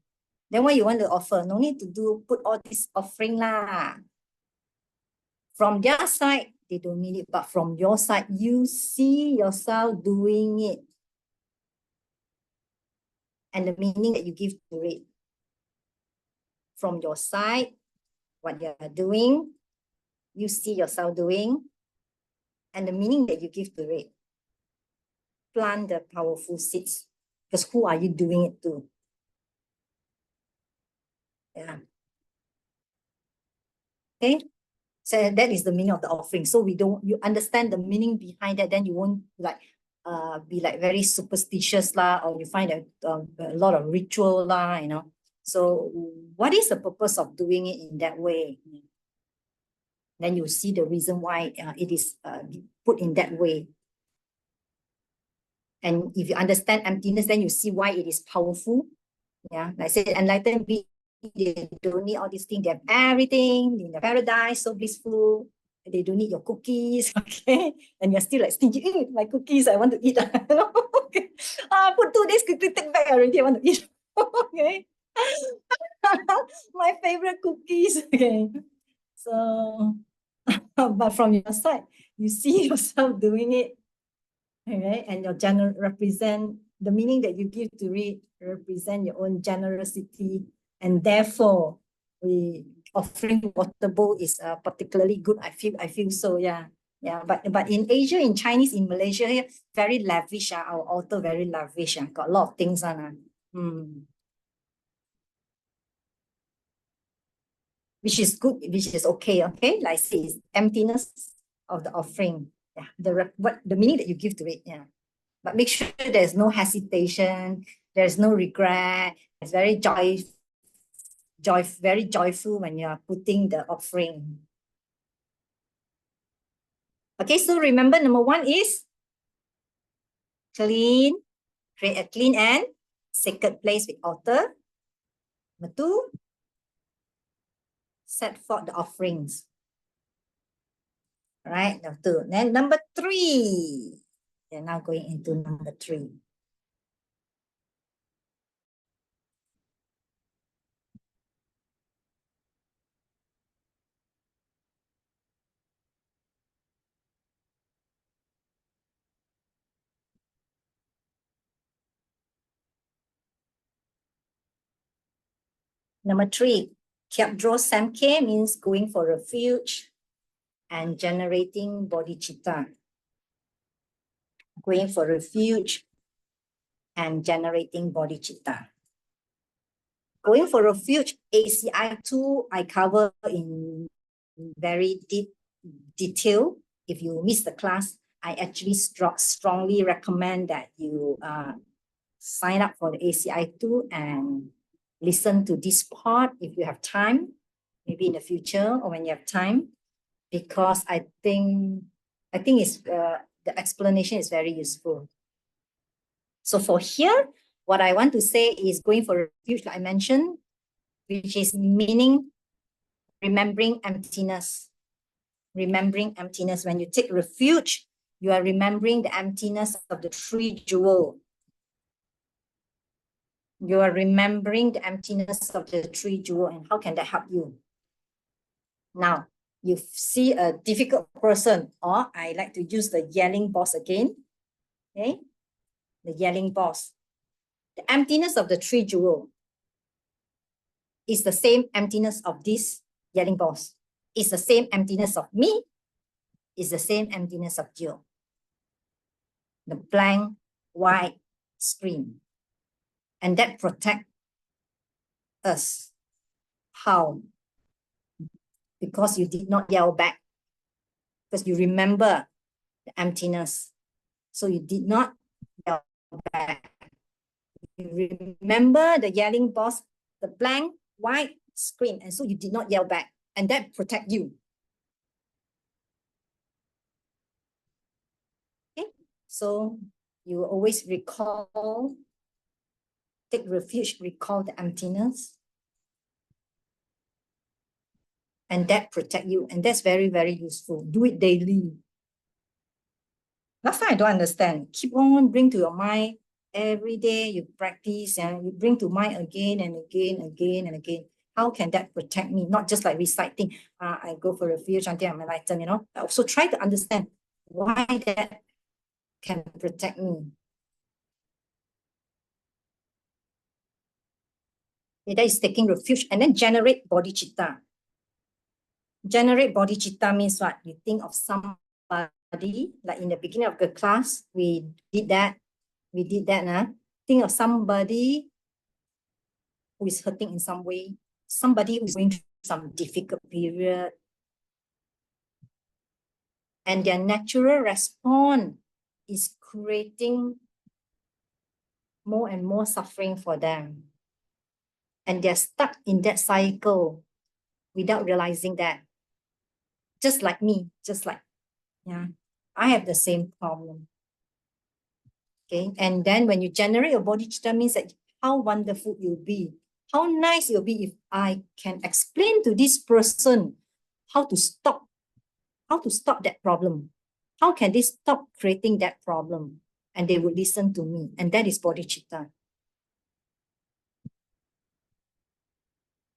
Then what you want to offer? No need to put all this offering lah. From their side, they don't need it, but from your side, you see yourself doing it. And the meaning that you give to it. From your side, what you are doing, you see yourself doing, and the meaning that you give to it. Plant the powerful seeds, because who are you doing it to? Yeah. Okay. So that is the meaning of the offering. So you understand the meaning behind that, then you won't be like very superstitious lah, or you find that a lot of ritual lah, you know. So what is the purpose of doing it in that way? Then you see the reason why it is put in that way. And if you understand emptiness, then you see why it is powerful. Yeah, like I said, enlightened beings, they don't need all these things. They have everything in the paradise, so blissful. They don't need your cookies, okay? And you're still like stingy. My cookies, I want to eat. Okay. Put 2 days, quickly take back already. I want to eat. Okay. My favorite cookies. Okay. So, but from your side, you see yourself doing it. Okay, and your represent the meaning that you give to it, represent your own generosity, and therefore offering water bowl is particularly good. I feel so, yeah. But in Asia, in Chinese, in Malaysia, very lavish. Our altar very lavish. Got a lot of things on. Which is good, which is okay. Okay, like I say, it's emptiness of the offering. Yeah, the meaning that you give to it. Yeah, but make sure there's no hesitation, there's no regret. It's very very joyful when you are putting the offering. Okay, so remember, number 1 is clean, create a clean and sacred place with altar. Number 2, set forth the offerings. All right, number 2. Then number 3. They're now going into number 3. Number 3, Kyabdro Samke means going for refuge and generating bodhicitta. Going for refuge and generating bodhicitta. Going for refuge, ACI 2, I cover in very deep detail. If you miss the class, I actually strongly recommend that you sign up for the ACI 2 and listen to this part if you have time, maybe in the future or when you have time, because I think it's the explanation is very useful. So for here, what I want to say is going for refuge, like I mentioned, which is meaning remembering emptiness. Remembering emptiness. When you take refuge, you are remembering the emptiness of the 3 jewels. You are remembering the emptiness of the 3 jewels, and how can that help you? Now, you see a difficult person, or I like to use the yelling boss again. Okay, the yelling boss. The emptiness of the 3 jewels is the same emptiness of this yelling boss. It's the same emptiness of me. It's the same emptiness of Jill. The blank white screen. And that protects us. How? Because you did not yell back. Because you remember the emptiness. So you did not yell back. You remember the yelling boss, the blank white screen, and so you did not yell back, and that protect you. Okay, so you always recall, take refuge, recall the emptiness, and that protect you, and that's very, very useful. Do it daily. Last time I don't understand. Keep on bring to your mind every day you practice and you bring to mind again and again, again and again. How can that protect me? Not just like reciting, I go for refuge until I'm enlightened, you know. I also try to understand why that can protect me. Okay, that is taking refuge and then generate bodhicitta. Generate bodhicitta means what? You think of somebody, like in the beginning of the class, we did that. Think of somebody who is hurting in some way, somebody who's going through some difficult period. And their natural response is creating more and more suffering for them. And they're stuck in that cycle without realizing that. Just like me, I have the same problem. Okay, and then when you generate your bodhicitta, means that how wonderful you'll be. How nice it'll be if I can explain to this person how to stop that problem. How can they stop creating that problem? And they would listen to me. And that is bodhicitta.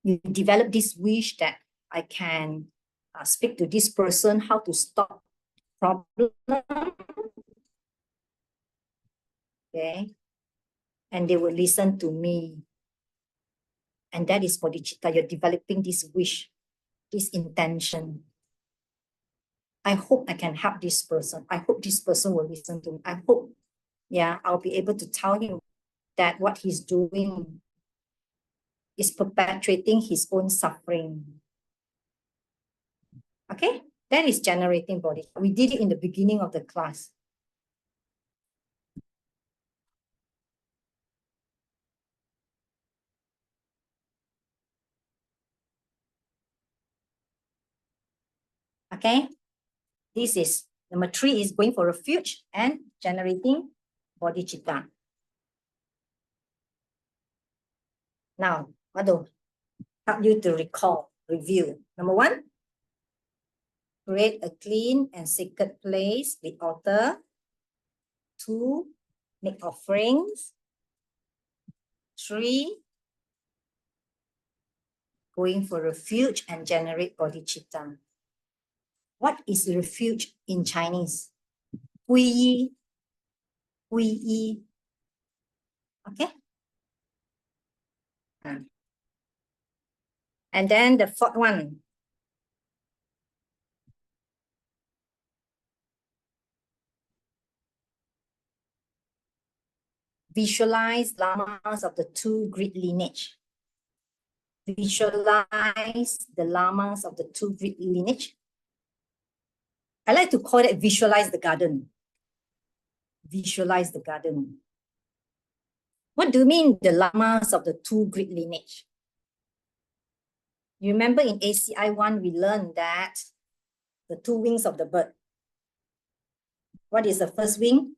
You develop this wish that I can speak to this person how to stop problem. Okay. And they will listen to me. And that is bodhicitta. You're developing this wish, this intention. I hope I can help this person. I hope this person will listen to me. I hope, I'll be able to tell him that what he's doing is perpetuating his own suffering. Okay, that is generating bodhicitta. We did it in the beginning of the class. Okay, this is number 3 is going for refuge and generating bodhicitta. Now, what do help you to recall, review? Number 1, create a clean and sacred place with altar. 2, make offerings. 3, going for refuge and generate bodhicitta. What is refuge in Chinese? Hui yi. Hui yi. Okay. And then the 4th one. Visualize lamas of the 2 great lineage. Visualize the lamas of the 2 great lineage. I like to call it visualize the garden. Visualize the garden. What do you mean the lamas of the 2 great lineage? You remember in ACI 1, we learned that the 2 wings of the bird. What is the first wing?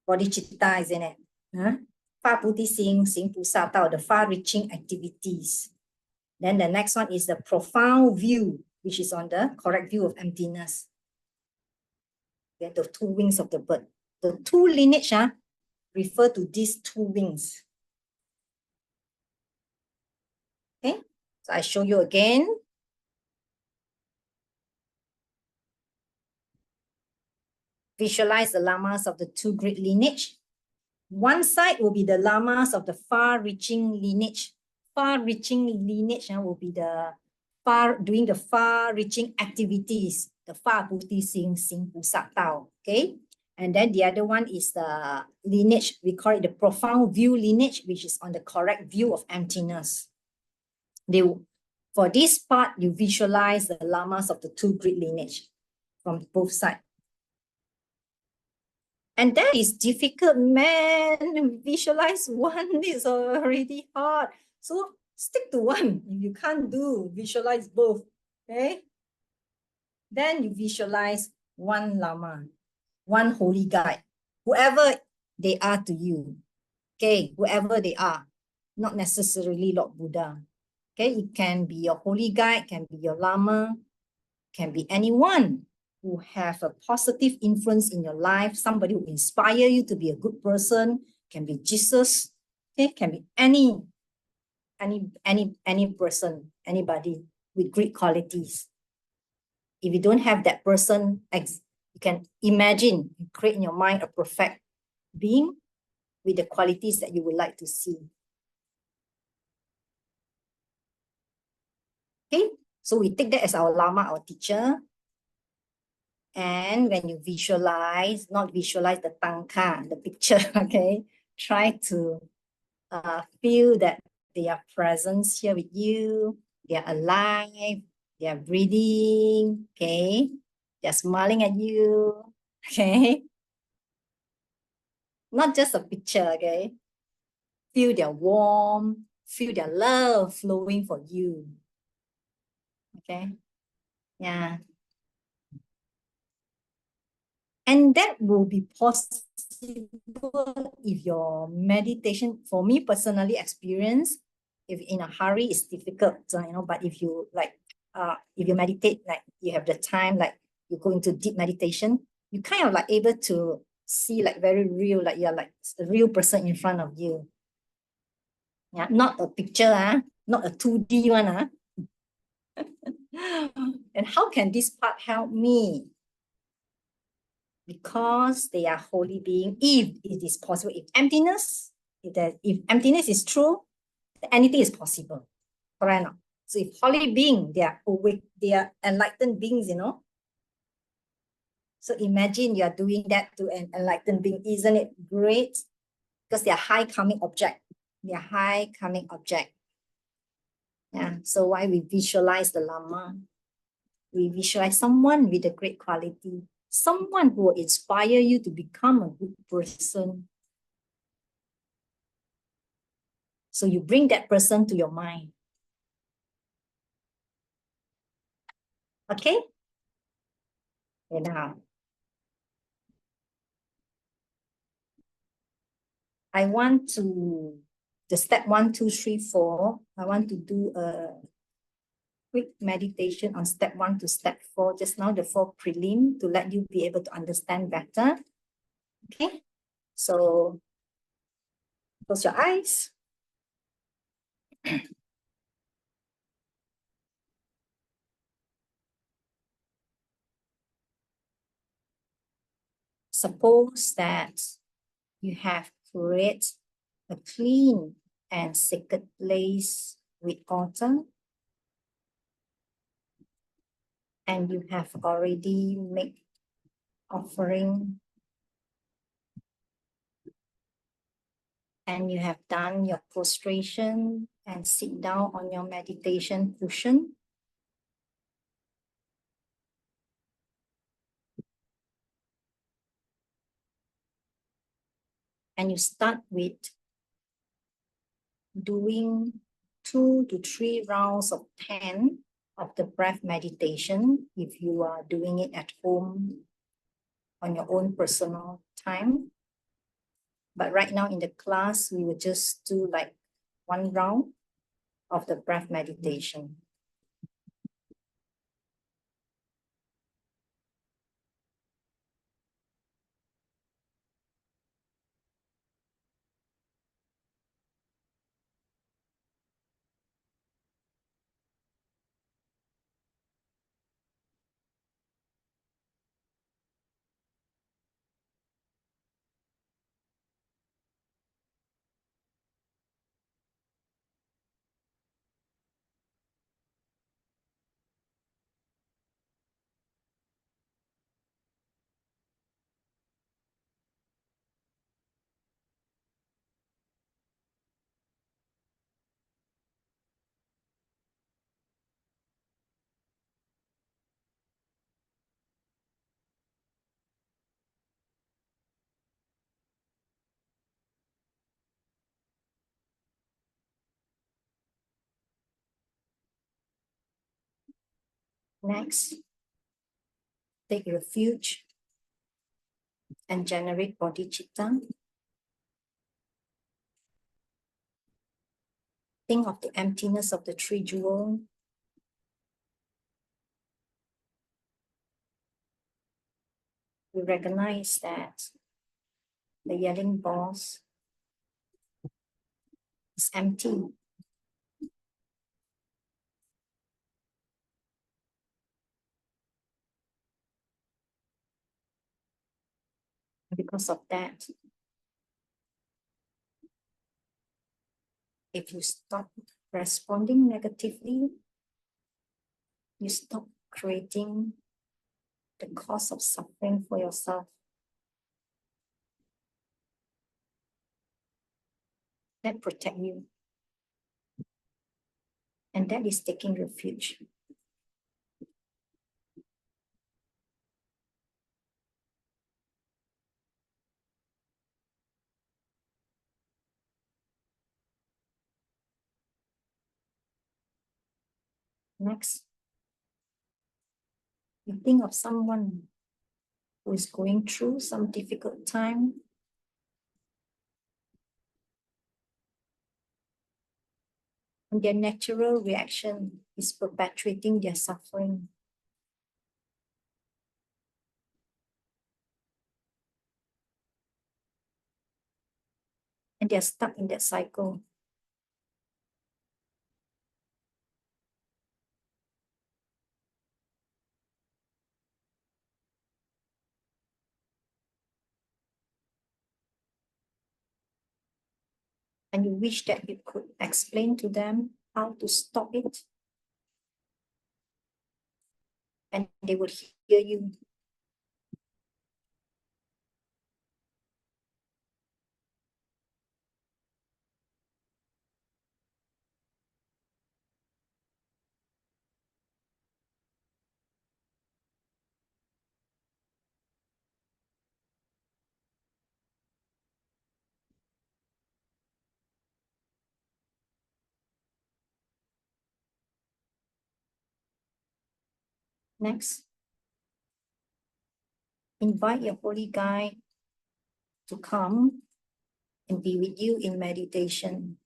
Bodhicitta, isn't it? Far Buddhism, Xing Pusa Tao, the far-reaching activities. Then the next one is the profound view, which is on the correct view of emptiness. Okay, the 2 wings of the bird. The 2 lineage refer to these 2 wings. Okay, so I show you again. Visualize the lamas of the 2 great lineage. One side will be the lamas of the far-reaching lineage. Far-reaching lineage will be the doing the far-reaching activities. The far Buddhism, Xing Pusa Tao. Okay, and then the other one is the lineage. We call it the profound view lineage, which is on the correct view of emptiness. For this part, you visualize the lamas of the 2 great lineage from both sides. And that is difficult, man. Visualize one is already hard. So stick to one. If you can't do, visualize both. Okay? Then you visualize one Lama, one holy guide, whoever they are to you. Okay, whoever they are, not necessarily Lord Buddha. Okay, it can be your holy guide, can be your Lama, can be anyone. who have a positive influence in your life, somebody who inspire you to be a good person, can be Jesus, okay, can be any person, anybody with great qualities. If you don't have that person, you can imagine, create in your mind a perfect being with the qualities that you would like to see. Okay, so we take that as our Lama, our teacher. And when you visualize, not visualize the tangka, the picture, okay, try to feel that they are present here with you, they are alive, they are breathing, okay, they're smiling at you, okay. Not just a picture, okay. Feel their warmth, feel their love flowing for you, okay. Yeah. And that will be possible if your meditation, for me personally experience, if in a hurry, it's difficult, but if you if you meditate, like you have the time, like you go into deep meditation, you kind of like able to see like very real, like you're like a real person in front of you. Yeah, not a picture, not a 2D one. And how can this part help me? Because they are holy being. If it is possible, if emptiness is true, anything is possible. Correct? So if holy being, they are awake, they are enlightened beings, So imagine you are doing that to an enlightened being. Isn't it great? Because they are high karmic object. They are high karmic object. Yeah. So why we visualize the Lama? We visualize someone with a great quality, someone who will inspire you to become a good person. So you bring that person to your mind. Okay? And now, I want to, the step 1, 2, 3, 4, I want to do a quick meditation on step 1 to step 4, just now the 4 prelim, to let you be able to understand better. Okay? So, close your eyes. Suppose that you have created a clean and sacred place with altar, and you have already made offering, and you have done your prostration and sit down on your meditation cushion. And you start with doing 2 to 3 rounds of 10 of the breath meditation if you are doing it at home on your own personal time. But right now in the class, we will just do like 1 round of the breath meditation. Next, take refuge and generate bodhicitta. Think of the emptiness of the 3 jewels. we recognize that the yelling boss is empty. Because of that, if you stop responding negatively, you stop creating the cause of suffering for yourself. That protect you. And that is taking refuge. Next, you think of someone who is going through some difficult time. And their natural reaction is perpetuating their suffering. And they're stuck in that cycle. And you wish that you could explain to them how to stop it. And they would hear you. Next, invite your holy guide to come and be with you in meditation.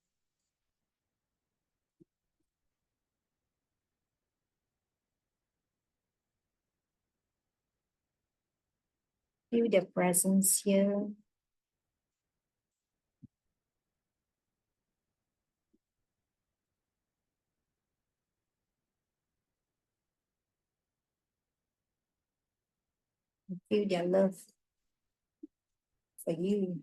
Feel their presence here. Feel their love for you.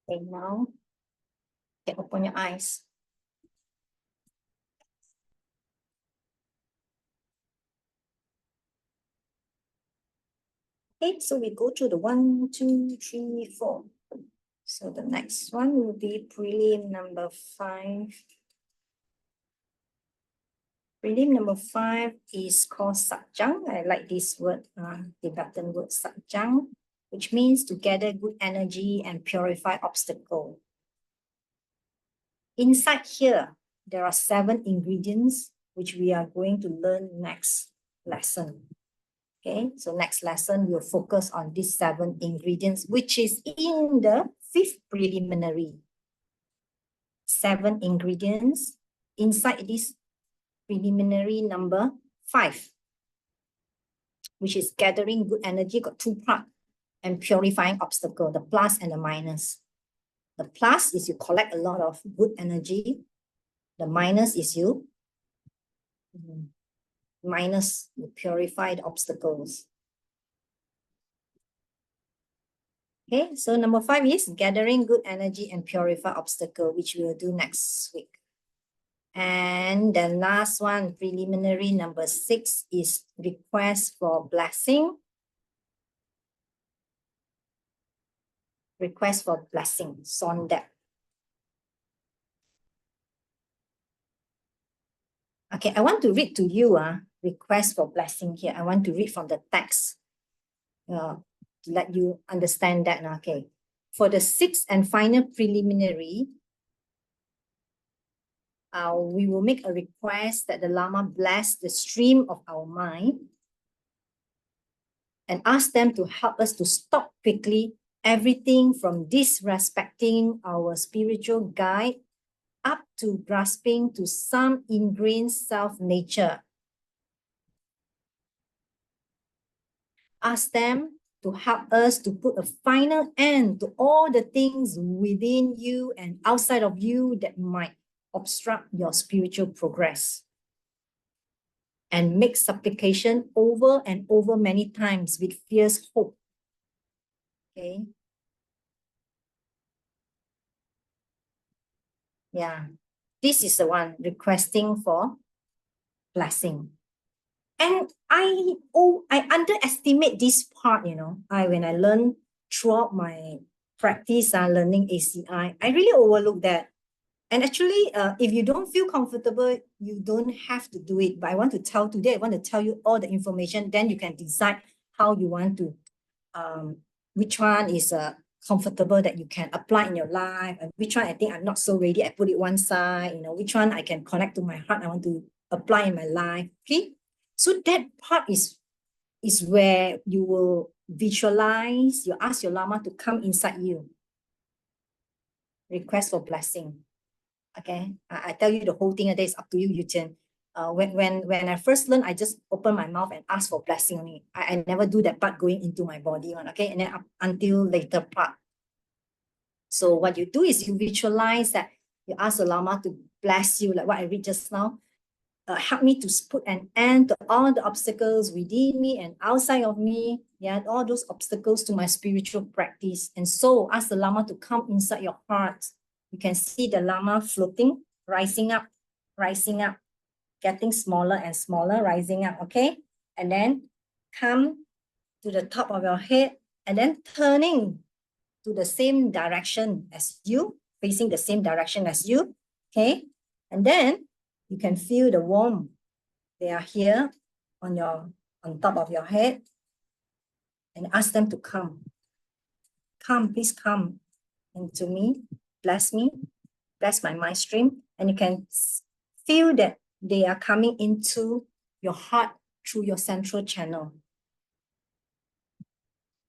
Okay, now you can open your eyes. Okay, so we go to the 1, 2, 3, 4. So the next one will be prelim number 5. Prelim number 5 is called Satjang. I like this word, Tibetan word Satjang, which means to gather good energy and purify obstacle. Inside here, there are 7 ingredients which we are going to learn next lesson. Okay, so next lesson we'll focus on these 7 ingredients, which is in the 5th preliminary. 7 ingredients inside this preliminary number 5, which is gathering good energy, got 2 parts, and purifying obstacle, the plus and the minus. The plus is you collect a lot of good energy. The minus is you you purify the obstacles. Okay, so number 5 is gathering good energy and purify obstacle, which we will do next week. And the last one, preliminary number 6, is request for blessing. Request for blessing, Sondak. Okay, I want to read to you request for blessing here. I want to read from the text to let you understand that. Okay, for the 6th and final preliminary, we will make a request that the Lama bless the stream of our mind and ask them to help us to stop quickly everything from disrespecting our spiritual guide up to grasping to some ingrained self-nature. Ask them to help us to put a final end to all the things within you and outside of you that might obstruct your spiritual progress. And make supplication over and over many times with fierce hope. Okay. Yeah. This is the one requesting for blessing. And I underestimate this part, you know. When I learn throughout my practice, learning ACI, I really overlook that. And actually, if you don't feel comfortable, you don't have to do it. But I want to tell you all the information. Then you can decide how you want to, which one is comfortable that you can apply in your life, and which one I think I'm not so ready, I put it one side, you know, which one I can connect to my heart, I want to apply in my life. Okay. So that part is where you will visualize, you ask your Lama to come inside you. Request for blessing. Okay, I tell you the whole thing, it's up to you, Yuchen. When I first learned, I just open my mouth and ask for blessing only. I never do that part going into my body one, okay? And then up until later part. So what you do is you visualize that you ask the Lama to bless you, like what I read just now. Help me to put an end to all the obstacles within me and outside of me. Yeah, all those obstacles to my spiritual practice. And so ask the Lama to come inside your heart. You can see the Lama floating, rising up, getting smaller and smaller, rising up, okay? And then come to the top of your head and then turning to the same direction as you, facing the same direction as you, okay? And then you can feel the warmth. They are here on top of your head, and ask them to come. Come, please come into me, bless my mind stream. And you can feel that they are coming into your heart through your central channel.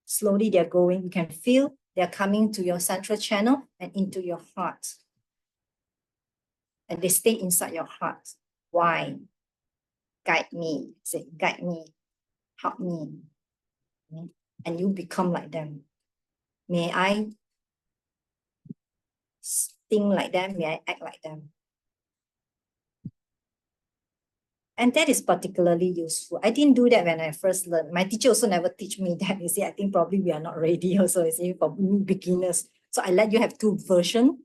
Slowly they're going, you can feel they're coming to your central channel and into your heart. And they stay inside your heart. Why? Guide me, say, guide me, help me. And you become like them. May I think like them? May I act like them? And that is particularly useful. I didn't do that when I first learned. My teacher also never teach me that. You see, I think probably we are not ready also, you see, for beginners. So I let you have two versions.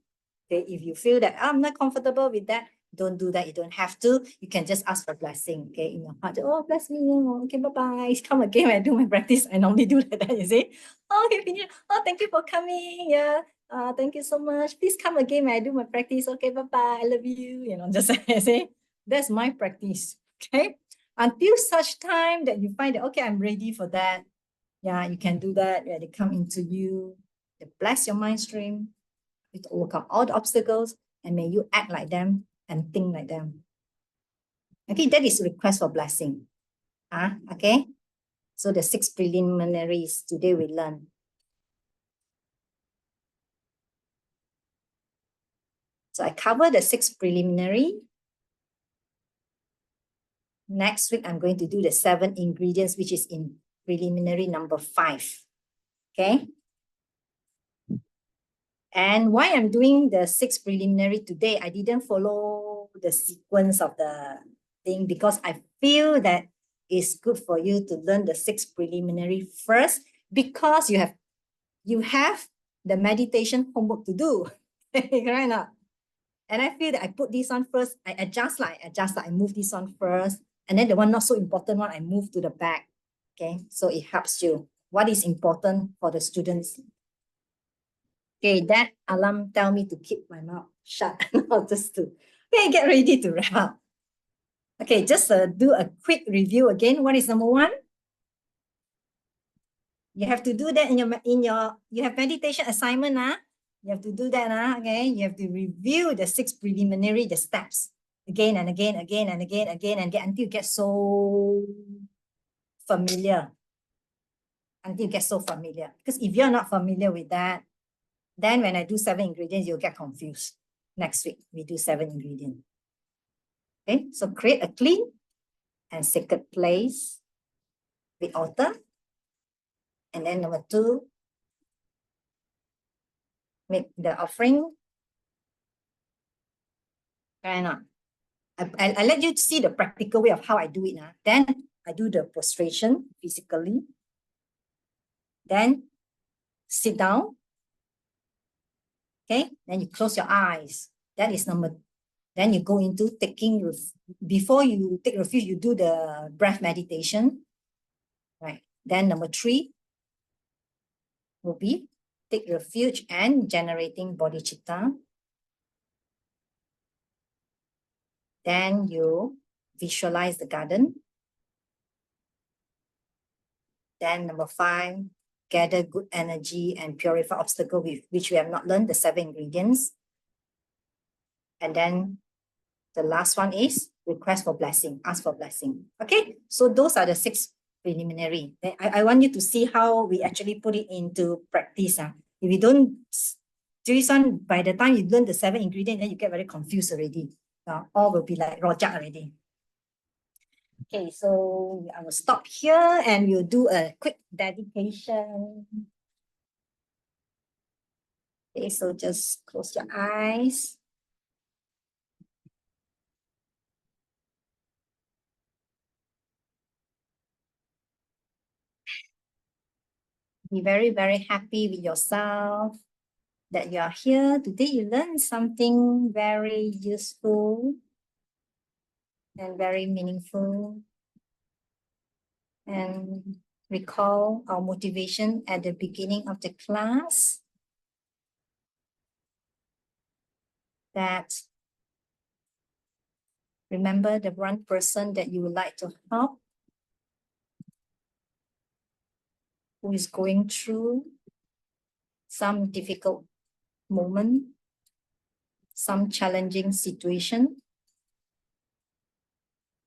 Okay, if you feel that I'm not comfortable with that, don't do that. You don't have to. You can just ask for blessing. Okay, in your heart. Oh, bless me. Okay, bye-bye. Come again when I do my practice. I normally do that, you see. Oh, okay, finish. Oh, thank you for coming. Yeah. Thank you so much. Please come again when I do my practice. Okay, bye-bye. I love you. You know, just say, that's my practice. Okay. Until such time that you find that, okay, I'm ready for that. Yeah, you can do that. Yeah, they come into you. They bless your mind stream. You to overcome all the obstacles, and may you act like them and think like them. Okay, that is a request for blessing. Okay. So the 6 preliminaries today we learn. So I cover the 6 preliminary. Next week, I'm going to do the 7 ingredients, which is in preliminary number 5. Okay. And why I'm doing the 6 preliminary today, I didn't follow the sequence of the thing because I feel that it's good for you to learn the 6 preliminary first because you have the meditation homework to do. Right now. And I feel that I put this on first, I adjust, I move this on first, and then the one not so important one, I move to the back. Okay, so it helps you. What is important for the students? Okay, that alarm tell me to keep my mouth shut. Not just to, okay, get ready to wrap up. Okay, just do a quick review again. What is number 1? You have to do that you have meditation assignment. You have to do that. Okay, you have to review the 6 preliminary, the steps again and again, and get until you get so familiar. until you get so familiar. Because if you're not familiar with that, then when I do 7 ingredients, you'll get confused. Next week, we do 7 ingredients. Okay, so create a clean and sacred place with altar. And then number 2, make the offering. Try not. I let you see the practical way of how I do it. Then I do the prostration physically. Then sit down. Okay, then you close your eyes. That is then you go into taking, before you take refuge, you do the breath meditation. Right. Then number 3 will be take refuge and generating bodhicitta. Then you visualize the garden. Then number 5, gather good energy and purify obstacle with which we have not learned, the 7 ingredients. And then the last one is request for blessing, ask for blessing. Okay, so those are the 6 preliminary. I want you to see how we actually put it into practice. If you don't do this one, by the time you learn the 7 ingredients, then you get very confused already. All will be like rojak already. Okay, so I will stop here and we'll do a quick dedication. Okay, so just close your eyes. Be very, very happy with yourself that you are here. Today you learned something very useful and very meaningful. And recall our motivation at the beginning of the class, that remember the one person that you would like to help, who is going through some difficult moment, some challenging situation.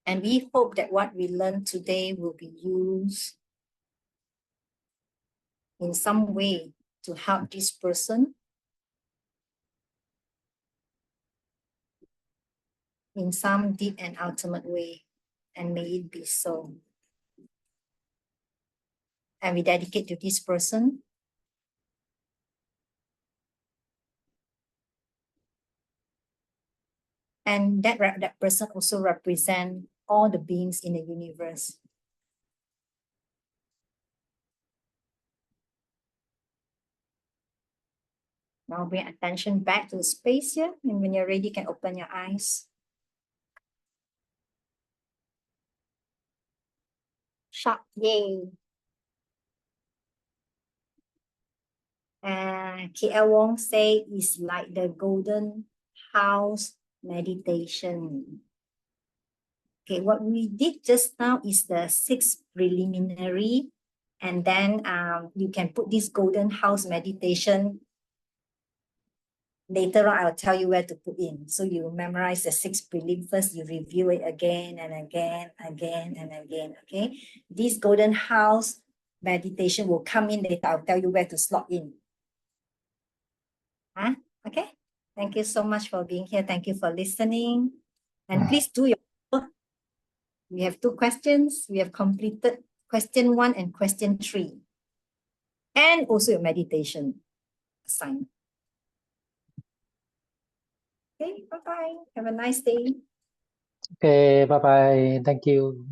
And we hope that what we learned today will be used in some way to help this person in some deep and ultimate way. And may it be so. And we dedicate to this person. And that person also represents all the beings in the universe. Now bring attention back to the space here. And when you're ready, you can open your eyes. Sharp, yay. KL Wong say it's like the golden house meditation. Okay, what we did just now is the 6 preliminary, and then you can put this golden house meditation. Later on, I'll tell you where to put in. So you memorize the 6 prelim first, you review it again and again, okay? This golden house meditation will come in later. I'll tell you where to slot in. Okay? Thank you so much for being here. Thank you for listening. And please do your work. We have 2 questions. We have completed question 1 and question 3. And also your meditation assignment. Okay, bye-bye. Have a nice day. Okay, bye bye. Thank you.